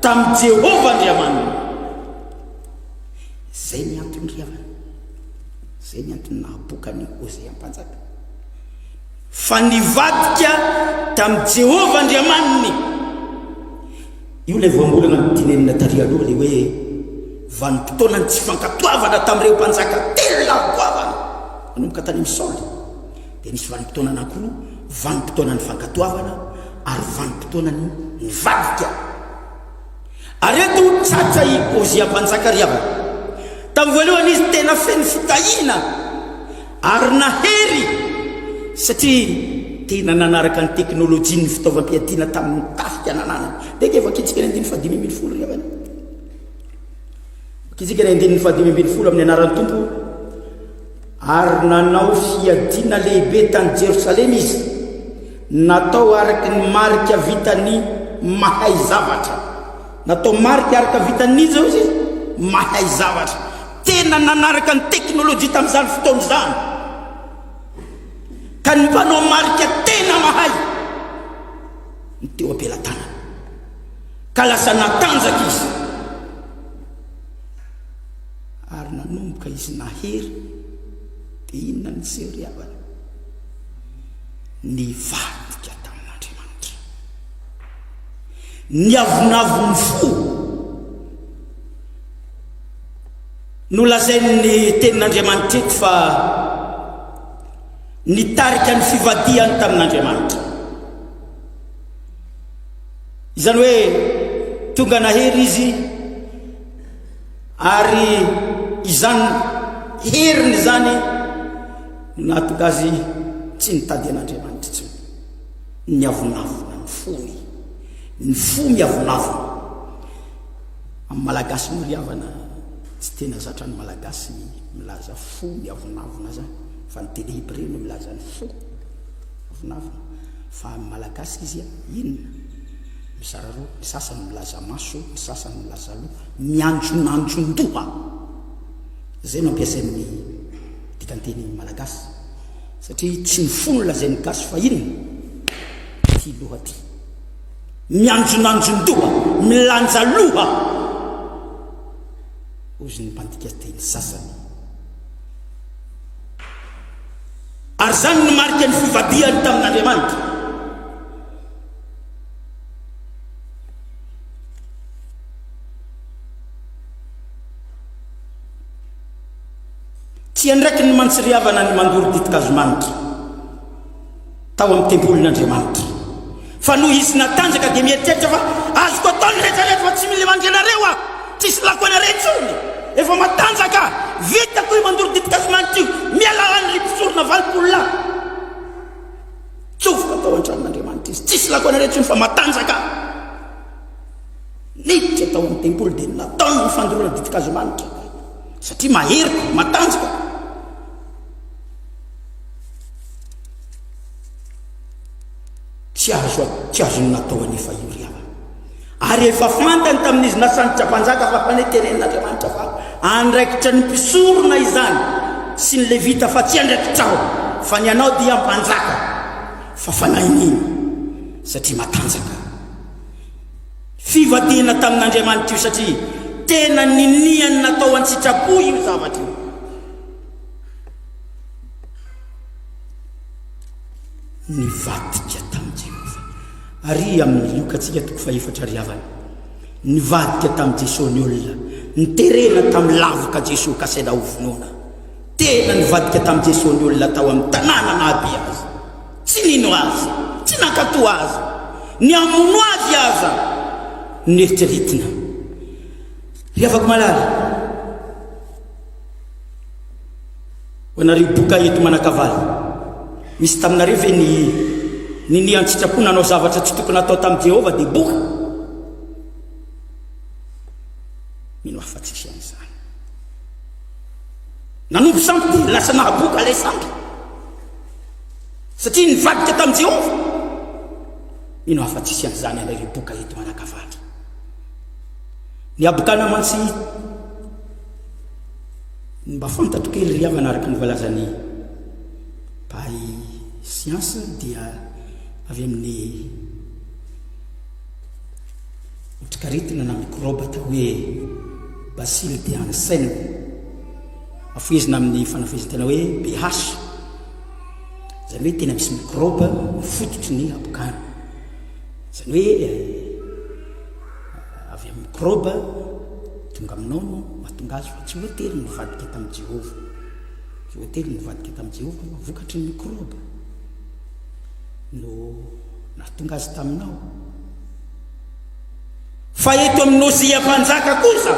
tamin'i Jehova Andriamanina zay ny antony ry ava zay ny antony nahaboka ny Ozia mpanjaka fa nivadika tamin'i Jehova Andriamaniny io lay voambolana tinenina tary aloha le hoe vanim-potoana ny tsy fankatoavana tamin'ireo mpanjaka telo lagoavana manomboka tany amin'ny Saoly dia nisy vanim-potoana anankiroa vanim-potoana ny fankatoavana ary vanim-potoana ny nivadika ary eto tsatra i Ozia mpanjaka ry ava tamin'ny voalohany izy tena feno fitahina ary nahery satria tena nanaraka ny teknôlôjia ny fitaovam-piadiana tamin'ny tafika nananana deka efa kitsika ny andiny fahadimy ambin'ny folo ry avana kitsika ny andiny fahadimy ambin'ny folo amin'ny anaran'ny tompo ary nanao fiadiana lehibe tany Jerosalema izy natao araka ny marika vitany mahay zavatra natao marika araka vitany zao izy mahay zavatra tena nanaraka ny teknôlôjia tamin'izany fotoana izany ka ny mpanao marika tena mahay ny teo ampelantanana ka lasa natanjaka izy ary nanomboka izy nahery dia inona ny seho ry havana nivadika tamin'Andriamanitra niavonavony fo no lazain'ny tenin'Andriamanitra eto fa nitarika ny fivadiany tamin'Andriamanitra izany hoe tonga nahery izy ary izany heriny zany nahatonga azy tsy nitady an'Andriamanitra tsy niavonavona ny fo miavonavona amin'ny malagasy moa ry havana tsy tena zatra ny malagasy milaza fo miavonavona zany fa ny teny hébreu no milaza ny fo miavonavona fa amin'ny malagasy izy inona mizara roa ny sasany milaza maso ny sasany milaza loha mianjonanjon-doha zay no ampiasain'ny dikanteny malagasy satria tsy ny fo no lazain'ny gasy fa inona ty loha ty mianjonanjon-doha milanja loha ozy ny mpandika teny sasany ary zany ny marika ny fivadiany tamin'Andriamanitra tsy andraiky ny mantsiriavana ny mandoro ditikazomanitra tao amin'ny tempolin'Andriamanitra fa noho izy natanjaka dia mieritreritra fa azoko ataony rehetrarehetra fa tsy mila mandrenareo a tsisy lako anareo intsony efa matanjaka vitako io mandoro ditikazomanitra io miala any ripisorona valopolona tsofoka atao an-tranon'Andriamanitra izy tsisy lako anareo intsony fa matanjaka litry atao amin'ny tempoly dia nataony ny fandorana ditikazomanitra satria maheriko matanjaka tsy azo ny natao anefa io ry havana ary efa fantany tamin'izy nasantitra mpanjaka fa faneteren'Andriamanitra fa andraikitra ny mpisorona izany sy ny levita fa tsy andraikitra ao fa ny anao dia mpanjaka fa fanaininy satria matanjaka fivadiana tamin'Andriamanitra io satria tena niniany natao an-tsitrapo io zavatra io nivadika tamin'i Jehova ary amin'ny Lokatsika 4 ry havana nivadika tamin'i Jesosy ny olona niterena tamin'ny lavaka Jesosy kasela ovonoana tena nivadika tamin'i Jesosy ny olona tao amin'ny tanàna nahabe azy tsy nino azy tsy nakato azy ny amono azy aza neritreretina ry afako malala ho anareo boka eto manakavaly misy taminareo ve ny an-tsitrapona anao zavatra tsy tokony atao tamin'i Jehova dia boka mino afatsisy an'izany nanombo samby dia lasa nahaboka lay samby satria nivadika tamin'i Jehova mino afatsisy an'izany anareo boka eto manakavaly ny abokana mantsy mba fantatro kely ry havana araka ny voalazany mpahay siansa dia avy amin'ny otrikaretina na microbe atao hoe bacille de Hansen afoezina amin'ny fanafezantena hoe pH zany hoe tena misy microbe fototry ny abokana zany hoe avy amin'ny microbe tonga aminao no mahatonga azy fa tsy voatery nivadika tamin'i Jehova tsy voatery nivadika tamin'i Jehova vokatry ny microbe no nahatonga azy taminao fa eto amin'ny Ozia mpanjaka kosa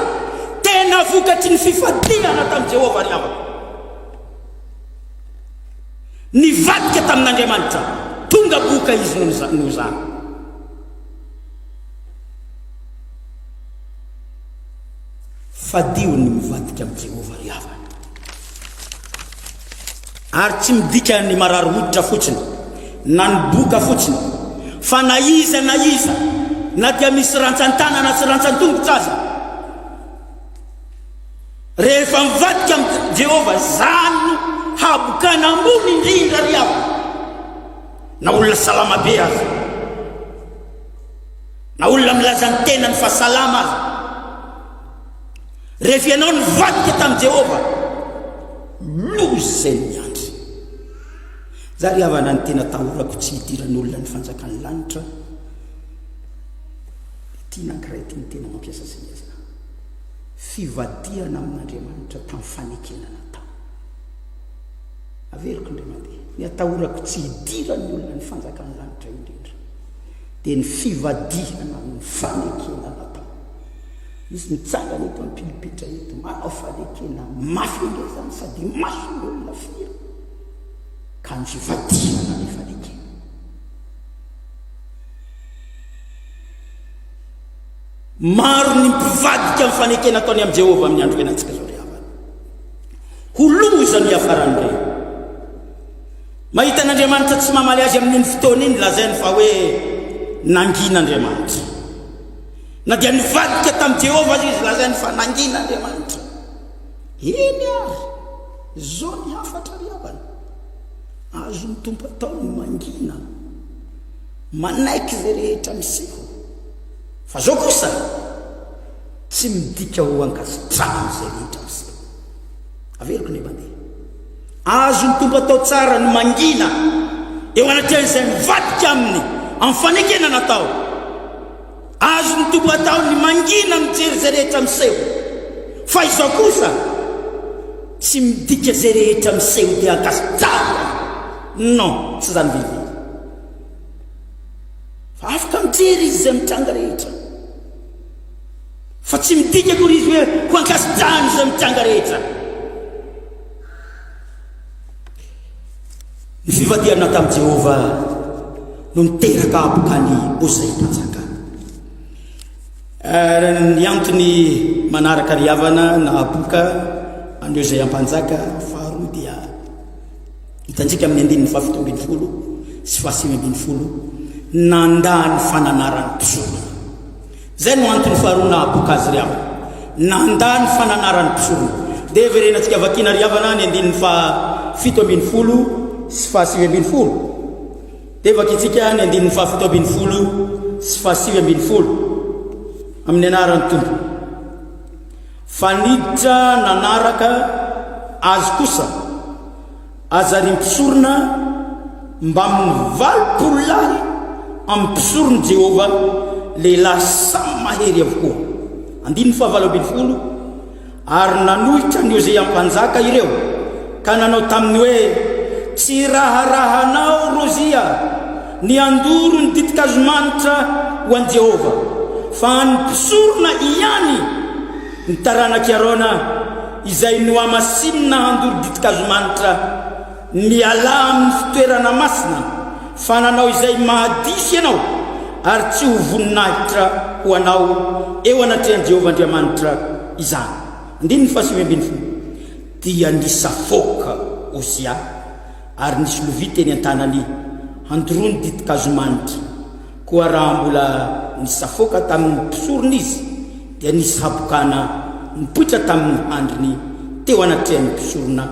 tena vokatry ny fifadiana tamin'i Jehova ry havana nivadika tamin'Andriamanitra tonga boka izy no zany fadio ny mivadika amin'i Jehova ry havana ary tsy midika ny marary hoditra fotsiny na ny boka fotsiny fa na iza na dia misy rantsan-tana na tsy rantsan-tongotra aza rehefa mivadika amin'i Jehova zany habokana ambony indrindra ry havana na olona salama be azy na olona milaza ny tena ny fahasalama azy rehefa ianao nivadika tamin'i Jehova lozy zay miandry za ry havana ny tena tahorako tsy hidiran'olona ny fanjakan'ny lanitra tia nankiray ty ny tena mampiasa zay fivadiana amin'Andriamanitra tamin'ny fanekenana tao averiko indray mandeha ny atahorako tsy hidirany olona ny fanjakan'ny lanitra indrindra dia ny fivadiana amin'ny fanekenana tao izy mitsangana eto amin'ny pilipitra eto manao fanekena mafy indray zany sady maso ny olona fira ka ny fivadiana ny fanekena maro ny mpivadika amin'ny fanekena ataony amin'i Jehova amin'ny andro enantsika zao ry havana ho loza ny afaran'ireny mahita n'Andriamanitra tsy mamaly azy amin'ny fotoana iny lazainy fa hoe nangin'Andriamanitra na dia nivadika tamin'i Jehova izy lazainy fa nangin'Andriamanitra eny ary zao ny hafatra ry havana azo ny tompo ataony mangina manaiky zay rehetra miseho fa zao kosa tsy midika ho ankasitrahany zay rehetra miseho averiko ny mandeha azo ny tompo atao tsara ny mangina eo anatin'izay mivadika aminy amin'ny fanekenana atao azo ny tompo atao ny mangina mijery zay rehetra miseho fa izao kosa tsy midika zay rehetra miseho dia ankasitrahany non tsy zany vivi fa afaka mijery izy zay mitranga rehetra fa tsy midika kory izy hoe ho ankasitrahany zay mitranga rehetra ny fivadiana tamin'i Jehova no niteraka abokany Ozia mpanjaka ny antony manaraka riavana na aboka andeo zay ampanjaka faharoa dia hitantsika amin'ny andininy fahafitoambiny folo sy fahasivambiny folo nandany fananarany mpisorona zay no antony faharoa na aboka azy riavana nandany fananarany mpisorona dia verenatsika vakina riavana ny andininy fahafitoambiny folo sy fahasivambiny folo dia vakitsika ny andininy fahafitoambiny folo sy fahasivambiny folo amin'ny anarany tompo faniditra nanaraka azy kosa azary mpisorona mba mivalopolo lahy amin'ny mpisorony Jehova lehilahy samy mahery avokoa andininy fahavaloambiny folo ary nanohitra ny Ozea ampanjaka ireo ka nanao taminy hoe tsy raharahanao Rozia ny andoro ny ditikazomanitra ho an Jehova fa ny mpisorona ihany ny taranaki Arona izay no amasinina handoro ditikazomanitra ny ala amin'ny fitoerana masina fa nanao izay mahadisy ianao ary tsy ho voninahitra ho anao eo anatrehan'i Jehova Andriamanitra izany andininy fahasivambiny folo dia nisafoka Ozia ary nisy lovia teny an-tanany handorony ditikazomanitra koa raha mbola nisafoka tamin'ny mpisorona izy dia nisy habokana nipoitra tamin'ny handriny teo anatrehan'ny mpisorona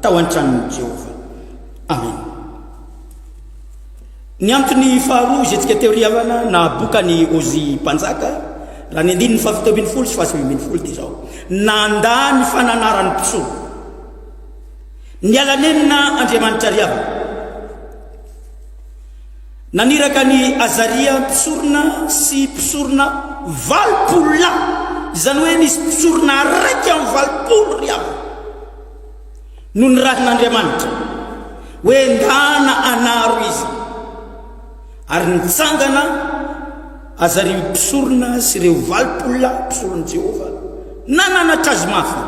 tao an-tranon'i Jehova. Amen. Ny antony faharoa izay tsika teo riavana na boka ny Ozy mpanjaka raha ny andininy fahafitoambiny folo sy fahasivambiny folo dia zao nandany fananarany mpisorona nialanenina Andriamanitra riavana naniraka ny Azaria mpisorona sy mpisorona 20 lahy izany hoe nisy mpisorona raiky amin'ny 20 riavana no ny rahan'Andriamanitra hoe ndana anaro izy ary nitsangana Azaria mpisorona sy ireo 20 lahy mpisorona Jehova nananatra azy mafy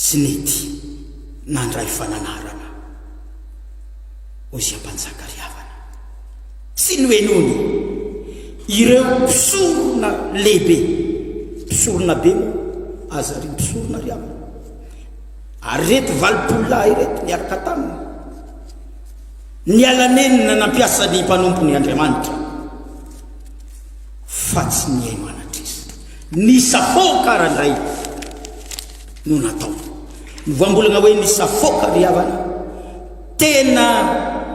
tsy nety nandray fananarana Ozia mpanjaka riavana sy ny hoenony ireo mpisorona lehibe mpisorona be mo Azaria mpisorona riavana ary reto 20 lahy reto niaraka taminy nialanenina nampiasa ny mpanompony Andriamanitra fa tsy niaino anatr'izy nisafoka randray no natao voambolana hoe nisafoka riavana tena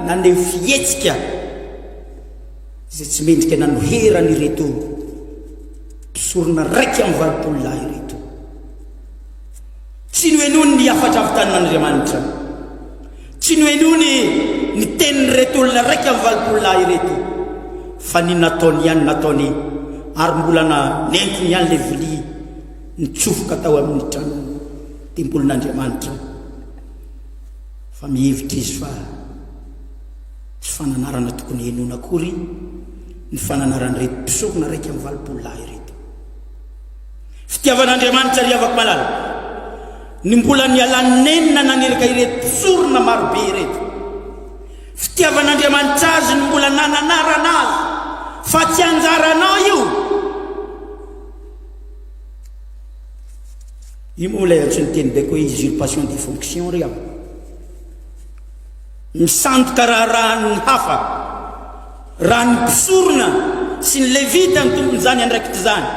naneho fihetsika izay tsy mendrika nanoherany reto mpisorona raiky amin'ny 20 lahy reto tsy noenony ny afatra avy tanin'Andriamanitra tsy noenony ny teniny reto olona raiky amin'ny 20 lahy reto fa ny nataony ihany nataony ary mbola nentiny ihany le vilia nitsofoka tao amin'ny trano tembolon'Andriamanitra fa mihevitra izy fa tsy fananarana tokony henona akory ny fananarana reto mpisorona raiky amin'ny 20 lahy reto fitiavan'Andriamanitra riavako malala ny mbola nialanenina naneraka ireto mpisorona marobe reto fitiavan'Andriamanitra azy ny mbola nananarana azy fa tsy anjaranao io moa ilay antsony teny baiko hoe usurpation des fonctions ry aho misandoka raha ny hafa raha ny mpisorona sy ny levita ny tompony zany andraikity zany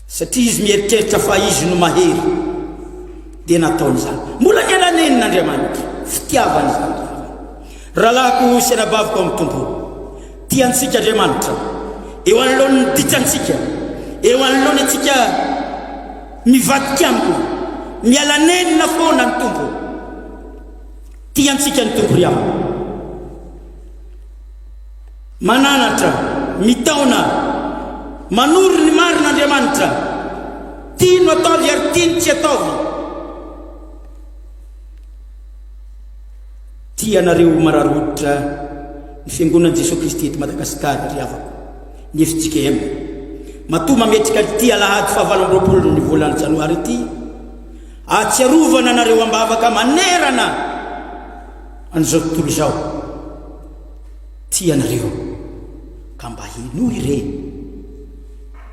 satria izy mieritreritra fa izy no mahery dia nataony zany mbola nialaneninaandriamanitra fitiavany zany rahalahako sy anabaviko amin'ny tompo tiantsika andriamanitra eo anolohan'ny ditrantsika eo anoloany atsika mivadika amiko mialanenina foana ny tompo tiantsika ny tompo ry aho mananatra mitaona manoro ny marin'andriamanitra tiano ataovy ary tiany tsy ataovy tianareo mararoditra ny fiangonan'i Jesosy Kristy eto Madagasikara ry avako ny FJKM matoa mametrika ty alahady 7 ny volana janoary ity atsiarovana nareo ambavaka manerana an'izao tontolo izao tianareo ka mba hino ire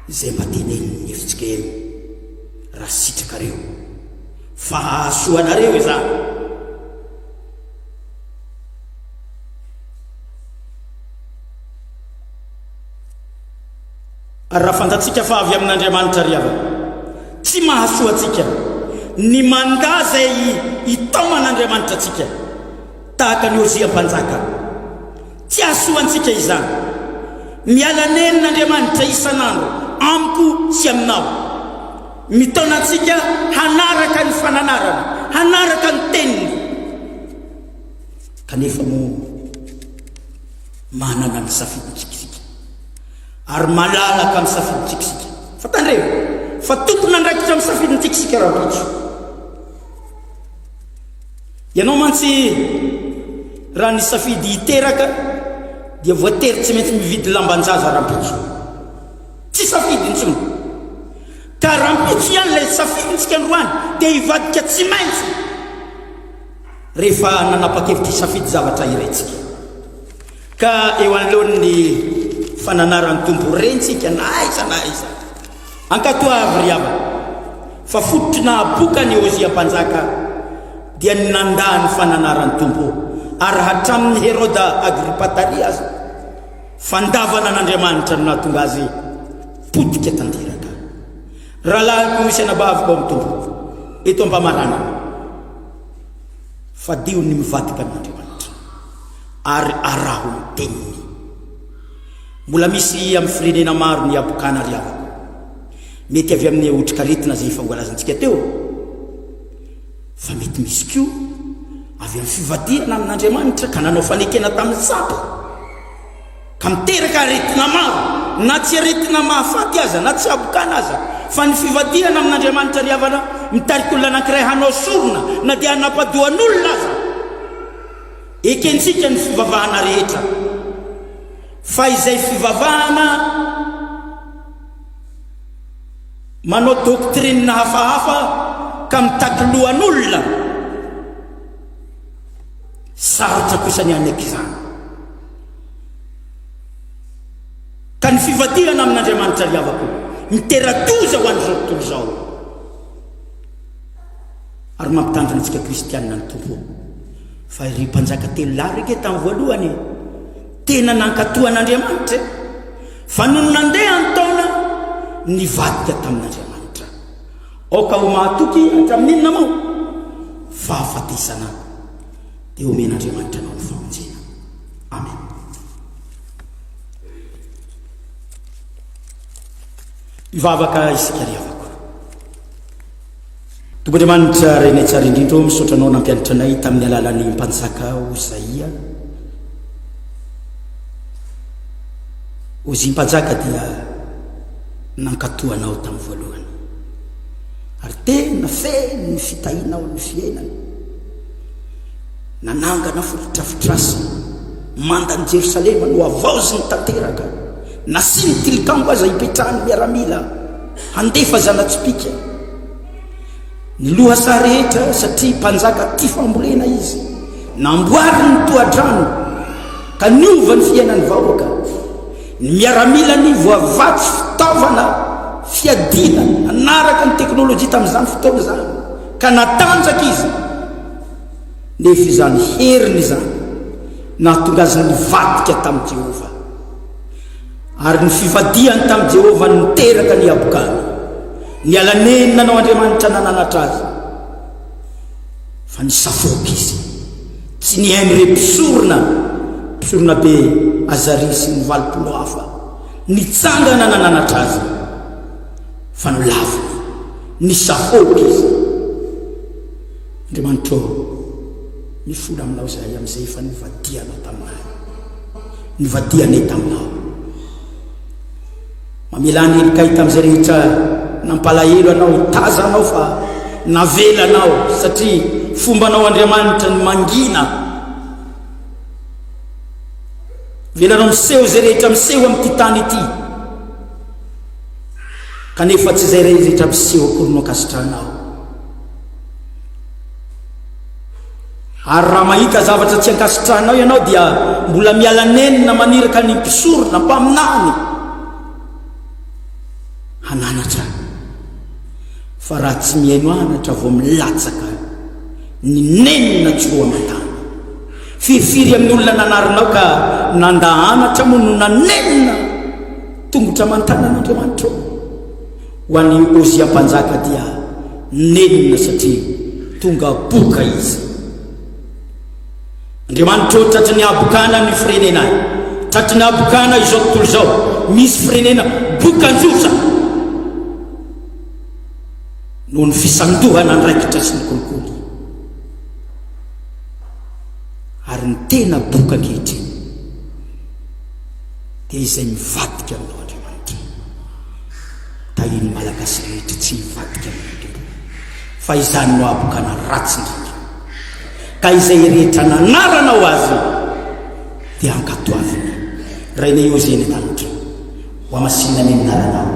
zay mba teneniny hefitsika eo raha sitrakareo fa soanareo izany. Ary raha fantatsika fa avy amin'Andriamanitra riava tsy mahasoa atsika ny manda zay itaoman'Andriamanitra atsika tahaka ny Ozia mpanjaka, tsy ahasoa antsika izany. Miala nen'Andriamanitra isan'andro amiko sy aminao, mitaona atsika hanaraka ny fananarana, hanaraka ny teniny, kanefa mo manana ny safiditsikisika ary malalaka amin'ny safiditsikisika. Fatandreo fa tompona andraikitra amin'ny safiditsikisika raha pitso. Ianao mantsy raha ny safidy hiteraka dia voatery tsy maintsy mividy lambanjaza rampitso, tsy safidy intsony. Ka rampitso ihany lay safidintsika androany dia hivadika tsy maintsy rehefa nanapa-kevitra safidy zavatra iraitsika. Ka eo anoloan'ny fananaran'ny tompo rentsika na aiza ankatoavy ry ava fa fototry nahaboka ny Ozia mpanjaka dia nanda ny fananaran'ny tompo ary hatramin'ny Heroda Agripataria azy fandavana n'Andriamanitra no nahatonga azy potika tanteraka. Rahalahy misy anabaviko amin'ny tompo eto ampamarana fa dio ny mivadika amin'Andriamanitra ary araho ny teniny. Mbola misy amin'ny firenena maro ny abokana ry avako, mety avy amin'ny otrikaretina zay fangoalazantsika teo, fa mety misy koa avy amin'ny fivadiana amin'Andriamanitra ka nanao fanekena tamin'ny sampy ka miteraka aretina maro, na tsy aretina mahafaty aza na tsy abokana aza, fa ny fivadiana amin'Andriamanitra ry havana mitarika olona anankiray hanao sorona na dia hanampadohan'olona aza. Ekentsika ny fivavahana rehetra, fa izay fivavahana manao doktrine na hafahafa ka mitakolohan'olona sarotra kosa ny aneky izany. Ka ny fivadihana amin'Andriamanitra ry havako mitera-doza ho an'izao tontolo izao ary mampitandrina antsika kristianina ny tompo fa ry mpanjaka telo lahy reke tamin'ny voalohany tena nankatohan'Andriamanitra fa nono nandeha ny taona nivadika tamin'Andriamanitra. Aoka ho mahatoky hatramin'inona moa fahafatesana dia omen'Andriamanitra anao ny famonjena. Amen. Mivavaka isika ry havako, Tompon'Andriamanitra renay tsara indrindra misaotra anao nampianatra anay tamin'ny alalan'ny mpanjaka Ozaia. Ozia mpanjaka dia nankatohanao tamin'ny voalohany ary tena feno ny fitahinao ny fiainana, nanangana fototrafitrasa mandany Jerosalema no avaozy ny tanteraka, nasy ny tilikambo aza hipetrahany miaramila handefa zanatsipika ny lohasa rehetra satria mpanjaka tia fambolena izy, namboary ny toadrano ka niova ny fiainany vahoaka, ny miaramila ny voavatsy fitaovana fiadina anaraka ny teknôlôjia tamin'izany fotoana zany ka natanjaka izy, nefa izany heriny izany nahatonga azy nivadika tamin'i Jehova ary ny fivadiany tamin'i Jehova niteraka ny abokany, ny alanenina anao Andriamanitra nananatra azy fa nisafoky izy, tsy nihainy re mpisorona be Azaria sy ny 80 hafa nitsangana nananatra azy fa nolaviny nisafoky izy. Andriamanitra mifola aminao zay amin'izay fa nivadianao taminay, nivadianay taminao, mamelany elikay tamin'izay rehetra nampalahelo anao, taza anao fa navela anao satria fombanao Andriamanitra ny mangina, velanao miseho zay rehetra miseho amin'ity tany ity, kanefa tsy zay rehetra miseho akory no akasitranao. ary raha mahita zavatra tsy ankasitranao ianao dia mbola mialanenina maniraka ny mpisorona mpaminany hananatra fa raha tsy mihaino anatra vao milatsaka ny nenina tsy ho amantany firifiry amin'ny olona nanarinao ka nandahanatra moa no nanenina tongotra amantanan'Andriamanitra ho an'ny Ozia mpanjaka dia nenina satria tonga boka izy. Andriamanitra tratry ny abokana ny firenena tratry ny abokana izao tontolo izao misy firenena bokan-josa noho ny fisandohana andraikitra sy ny kolikoly ary ny tena boka ankehitriny dia izay mivadika aminao Andriamanitra. Tahiny malagasy rehetra tsy mivadika aminao fa izany no abokana ratsy indrindra ka izay rehetra nanaranao azy dia ankatoaviny raina io zay ny tanitra ho amasinana ny naranao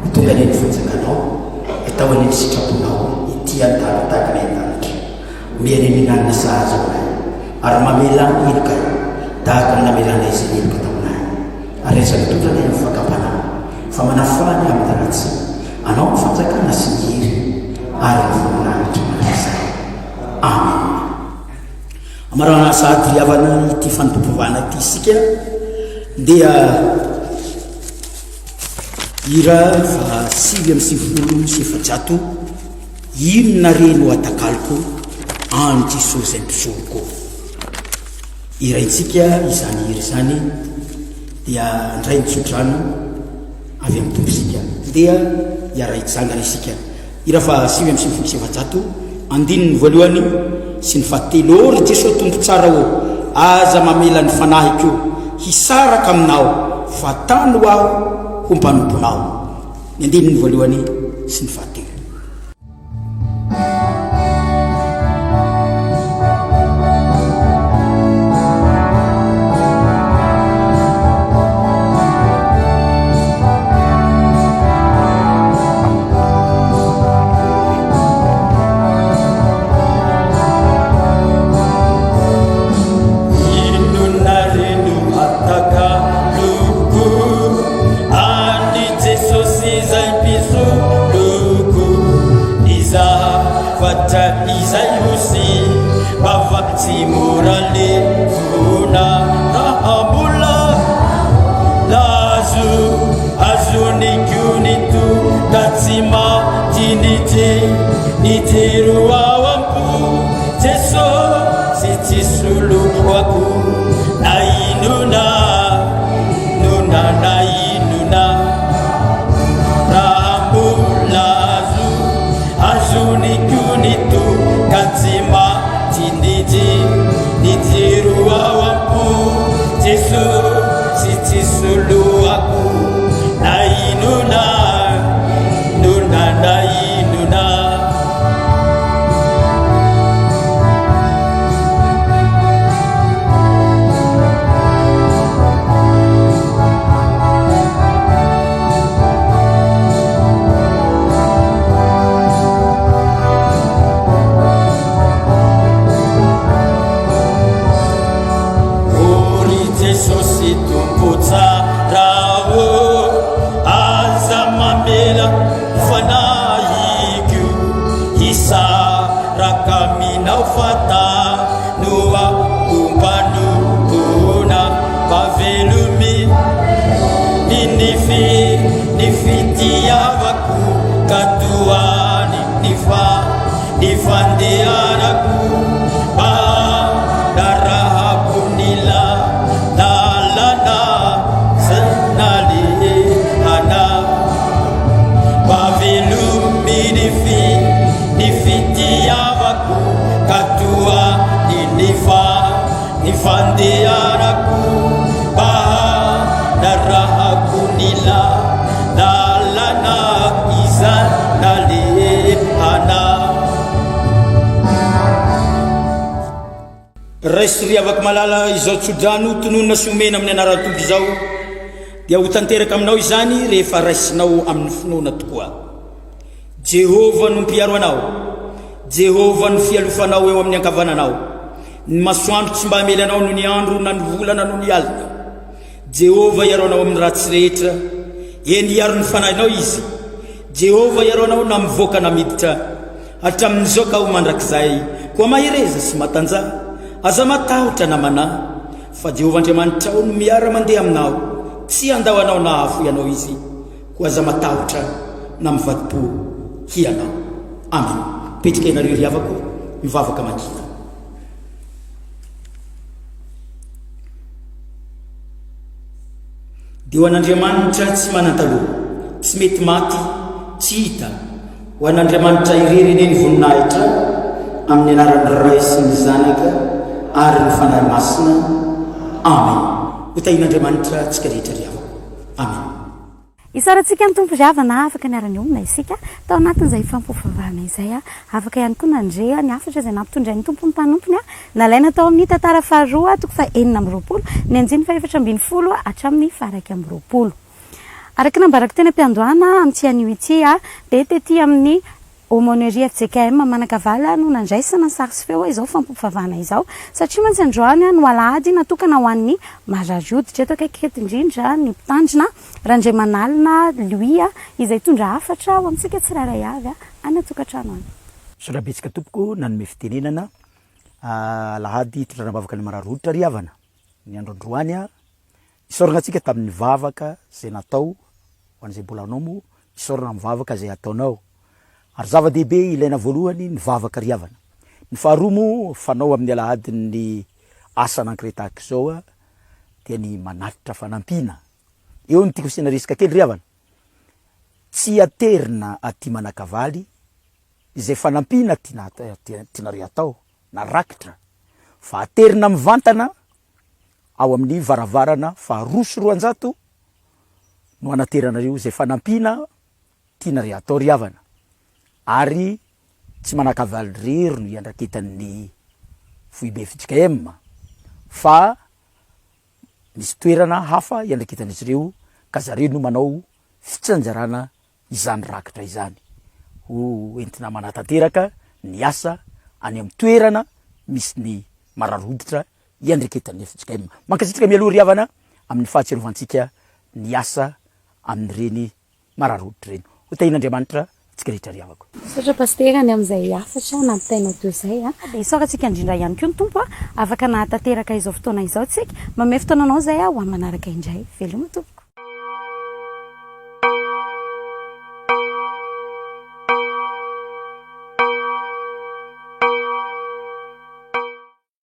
ho tonga ny fanjakanao atao any ny sitraponao ity antany tahaka ny tanitra miany minanina sahaza aminay ary mamela iloka tahaka ny namelana izay iloka taminay ary izany tondrana ny fakampana fa manafany amin'ny ratsy anao ny fanjakana sy ny hery ary ny voninahitra manazay. Amen. Amarana sady riavana ity fantompovana ity isika dia ira fa 5:7 inona reno atakaloko any Jesosy mpisoroko. Ira itsika izany ira izany dia ndray mitsodrano avy amin'ny tombosika dia iara itsangana isika. Ira fa 5:7 andininy voalohany sy ny fahatelo ry Jesosy tompo tsara o aza mamela ny fanahiko hisaraka aminao fa tany ho aho ho mpanomponao. Ny andininy voalohany sy ny fahatelo. Resri avaka malala izao tsodrano tononona sy omena amin'ny anarantompo izao dia ho tanteraka aminao izany rehefa raisinao amin'ny finoana tokoa. Jehova no mpiaro anao, Jehova no fialofanao eo amin'ny ankavananao, ny masoandro tsy mba hamely anao no ny andro na ny volana no ny alina Jehova iaro anao amin'ny ratsy rehetra eny iaro ny fanahinao izy Jehova iaro anao na mivoaka na miditra hatramin'izao ka ho mandrakizay koa mahireza sy matanja aza matahotra na manahy fa Jehova Andriamanitra ao no miara mandeha aminao tsy andao anao na afo ianao izy koa aza matahotra na mivadi-po hianao amen petrika ianareo ry havako mivavaka makina dia ho an'Andriamanitra tsy manan-taloha tsy mety maty tsy hita ho an'Andriamanitra irereny ny voninahitra amin'ny anaran'ny Ray sy ny Zanaka ary ny fanahy masina amen ho tahin'Andriamanitra tsika rehetra ry havako amen isarantsika ny tompo ry havana afaka niarany omina isika tao anatin'izay fampofavahana izay afaka ihany koa nandrea ny afatra izay nampitondray ny tompo ny mpanompony nalaina tao amin'ny tantara faharoa toko fa 420 ny anjiny fa 420 hatramin'ny faha 120 araka nambaraka tena mpiandohana amin'ity anio ity dia tety amin'ny aumônerie FJKM Manakavala no nandraisana sary sy feo izao fampofavahana izao satria mantsy androany no alahady natokana ho an'ny marary hoditra eto akaikety indrindra ny mpitandrina Randriamanalina Louis izay tondra afatra ho amintsika tsiraray avy any atokantrano any sorabetsika tompoko nanome fitenenana alahady tondranam-bavaka ny marary hoditra ry havana ny androandroany isorana antsika tamin'ny vavaka zay natao ho an'izay mbola anao mo isorana amin'ny vavaka zay ataonao ary zava-dehibe ilaina voalohany ny vavaka ry havana ny faharoa mo fanao amin'ny alahady ny asa anankire tahaka izao dia ny manatitra fanampiana eo ny tiako asiana resaka kely ry havana tsy aterina aty Manakavaly izay fanampiana tianareo atao na rakitra fa aterina mivantana ao amin'ny varavarana faharoa sy 200 no anateranareo izay fanampiana tianareo atao ry havana ary tsy Manakavaly rery no iandraketan'ny foibe FJKM fa misy toerana hafa iandraketan'izy ireo ka zareo no manao fitsanjarana izany rakitra izany ho entina manatanteraka ny asa any amin'ny toerana misy ny marary hoditra iandraketan'ny FJKM mankasitrika mialoha ry havana amin'ny fahatserovantsika ny asa amin'ireny marary hoditra ireny ho tahin'Andriamanitra tsika rehetra ry havako sotra pasterany amin'izay afatra nampitainao teo izay dia isoratsika indrindra ihany koa ny tompo afaka nahatanteraka izao fotoana izao tsika mamay fotoananao zay ho amin'ny manaraka indray veloma tompo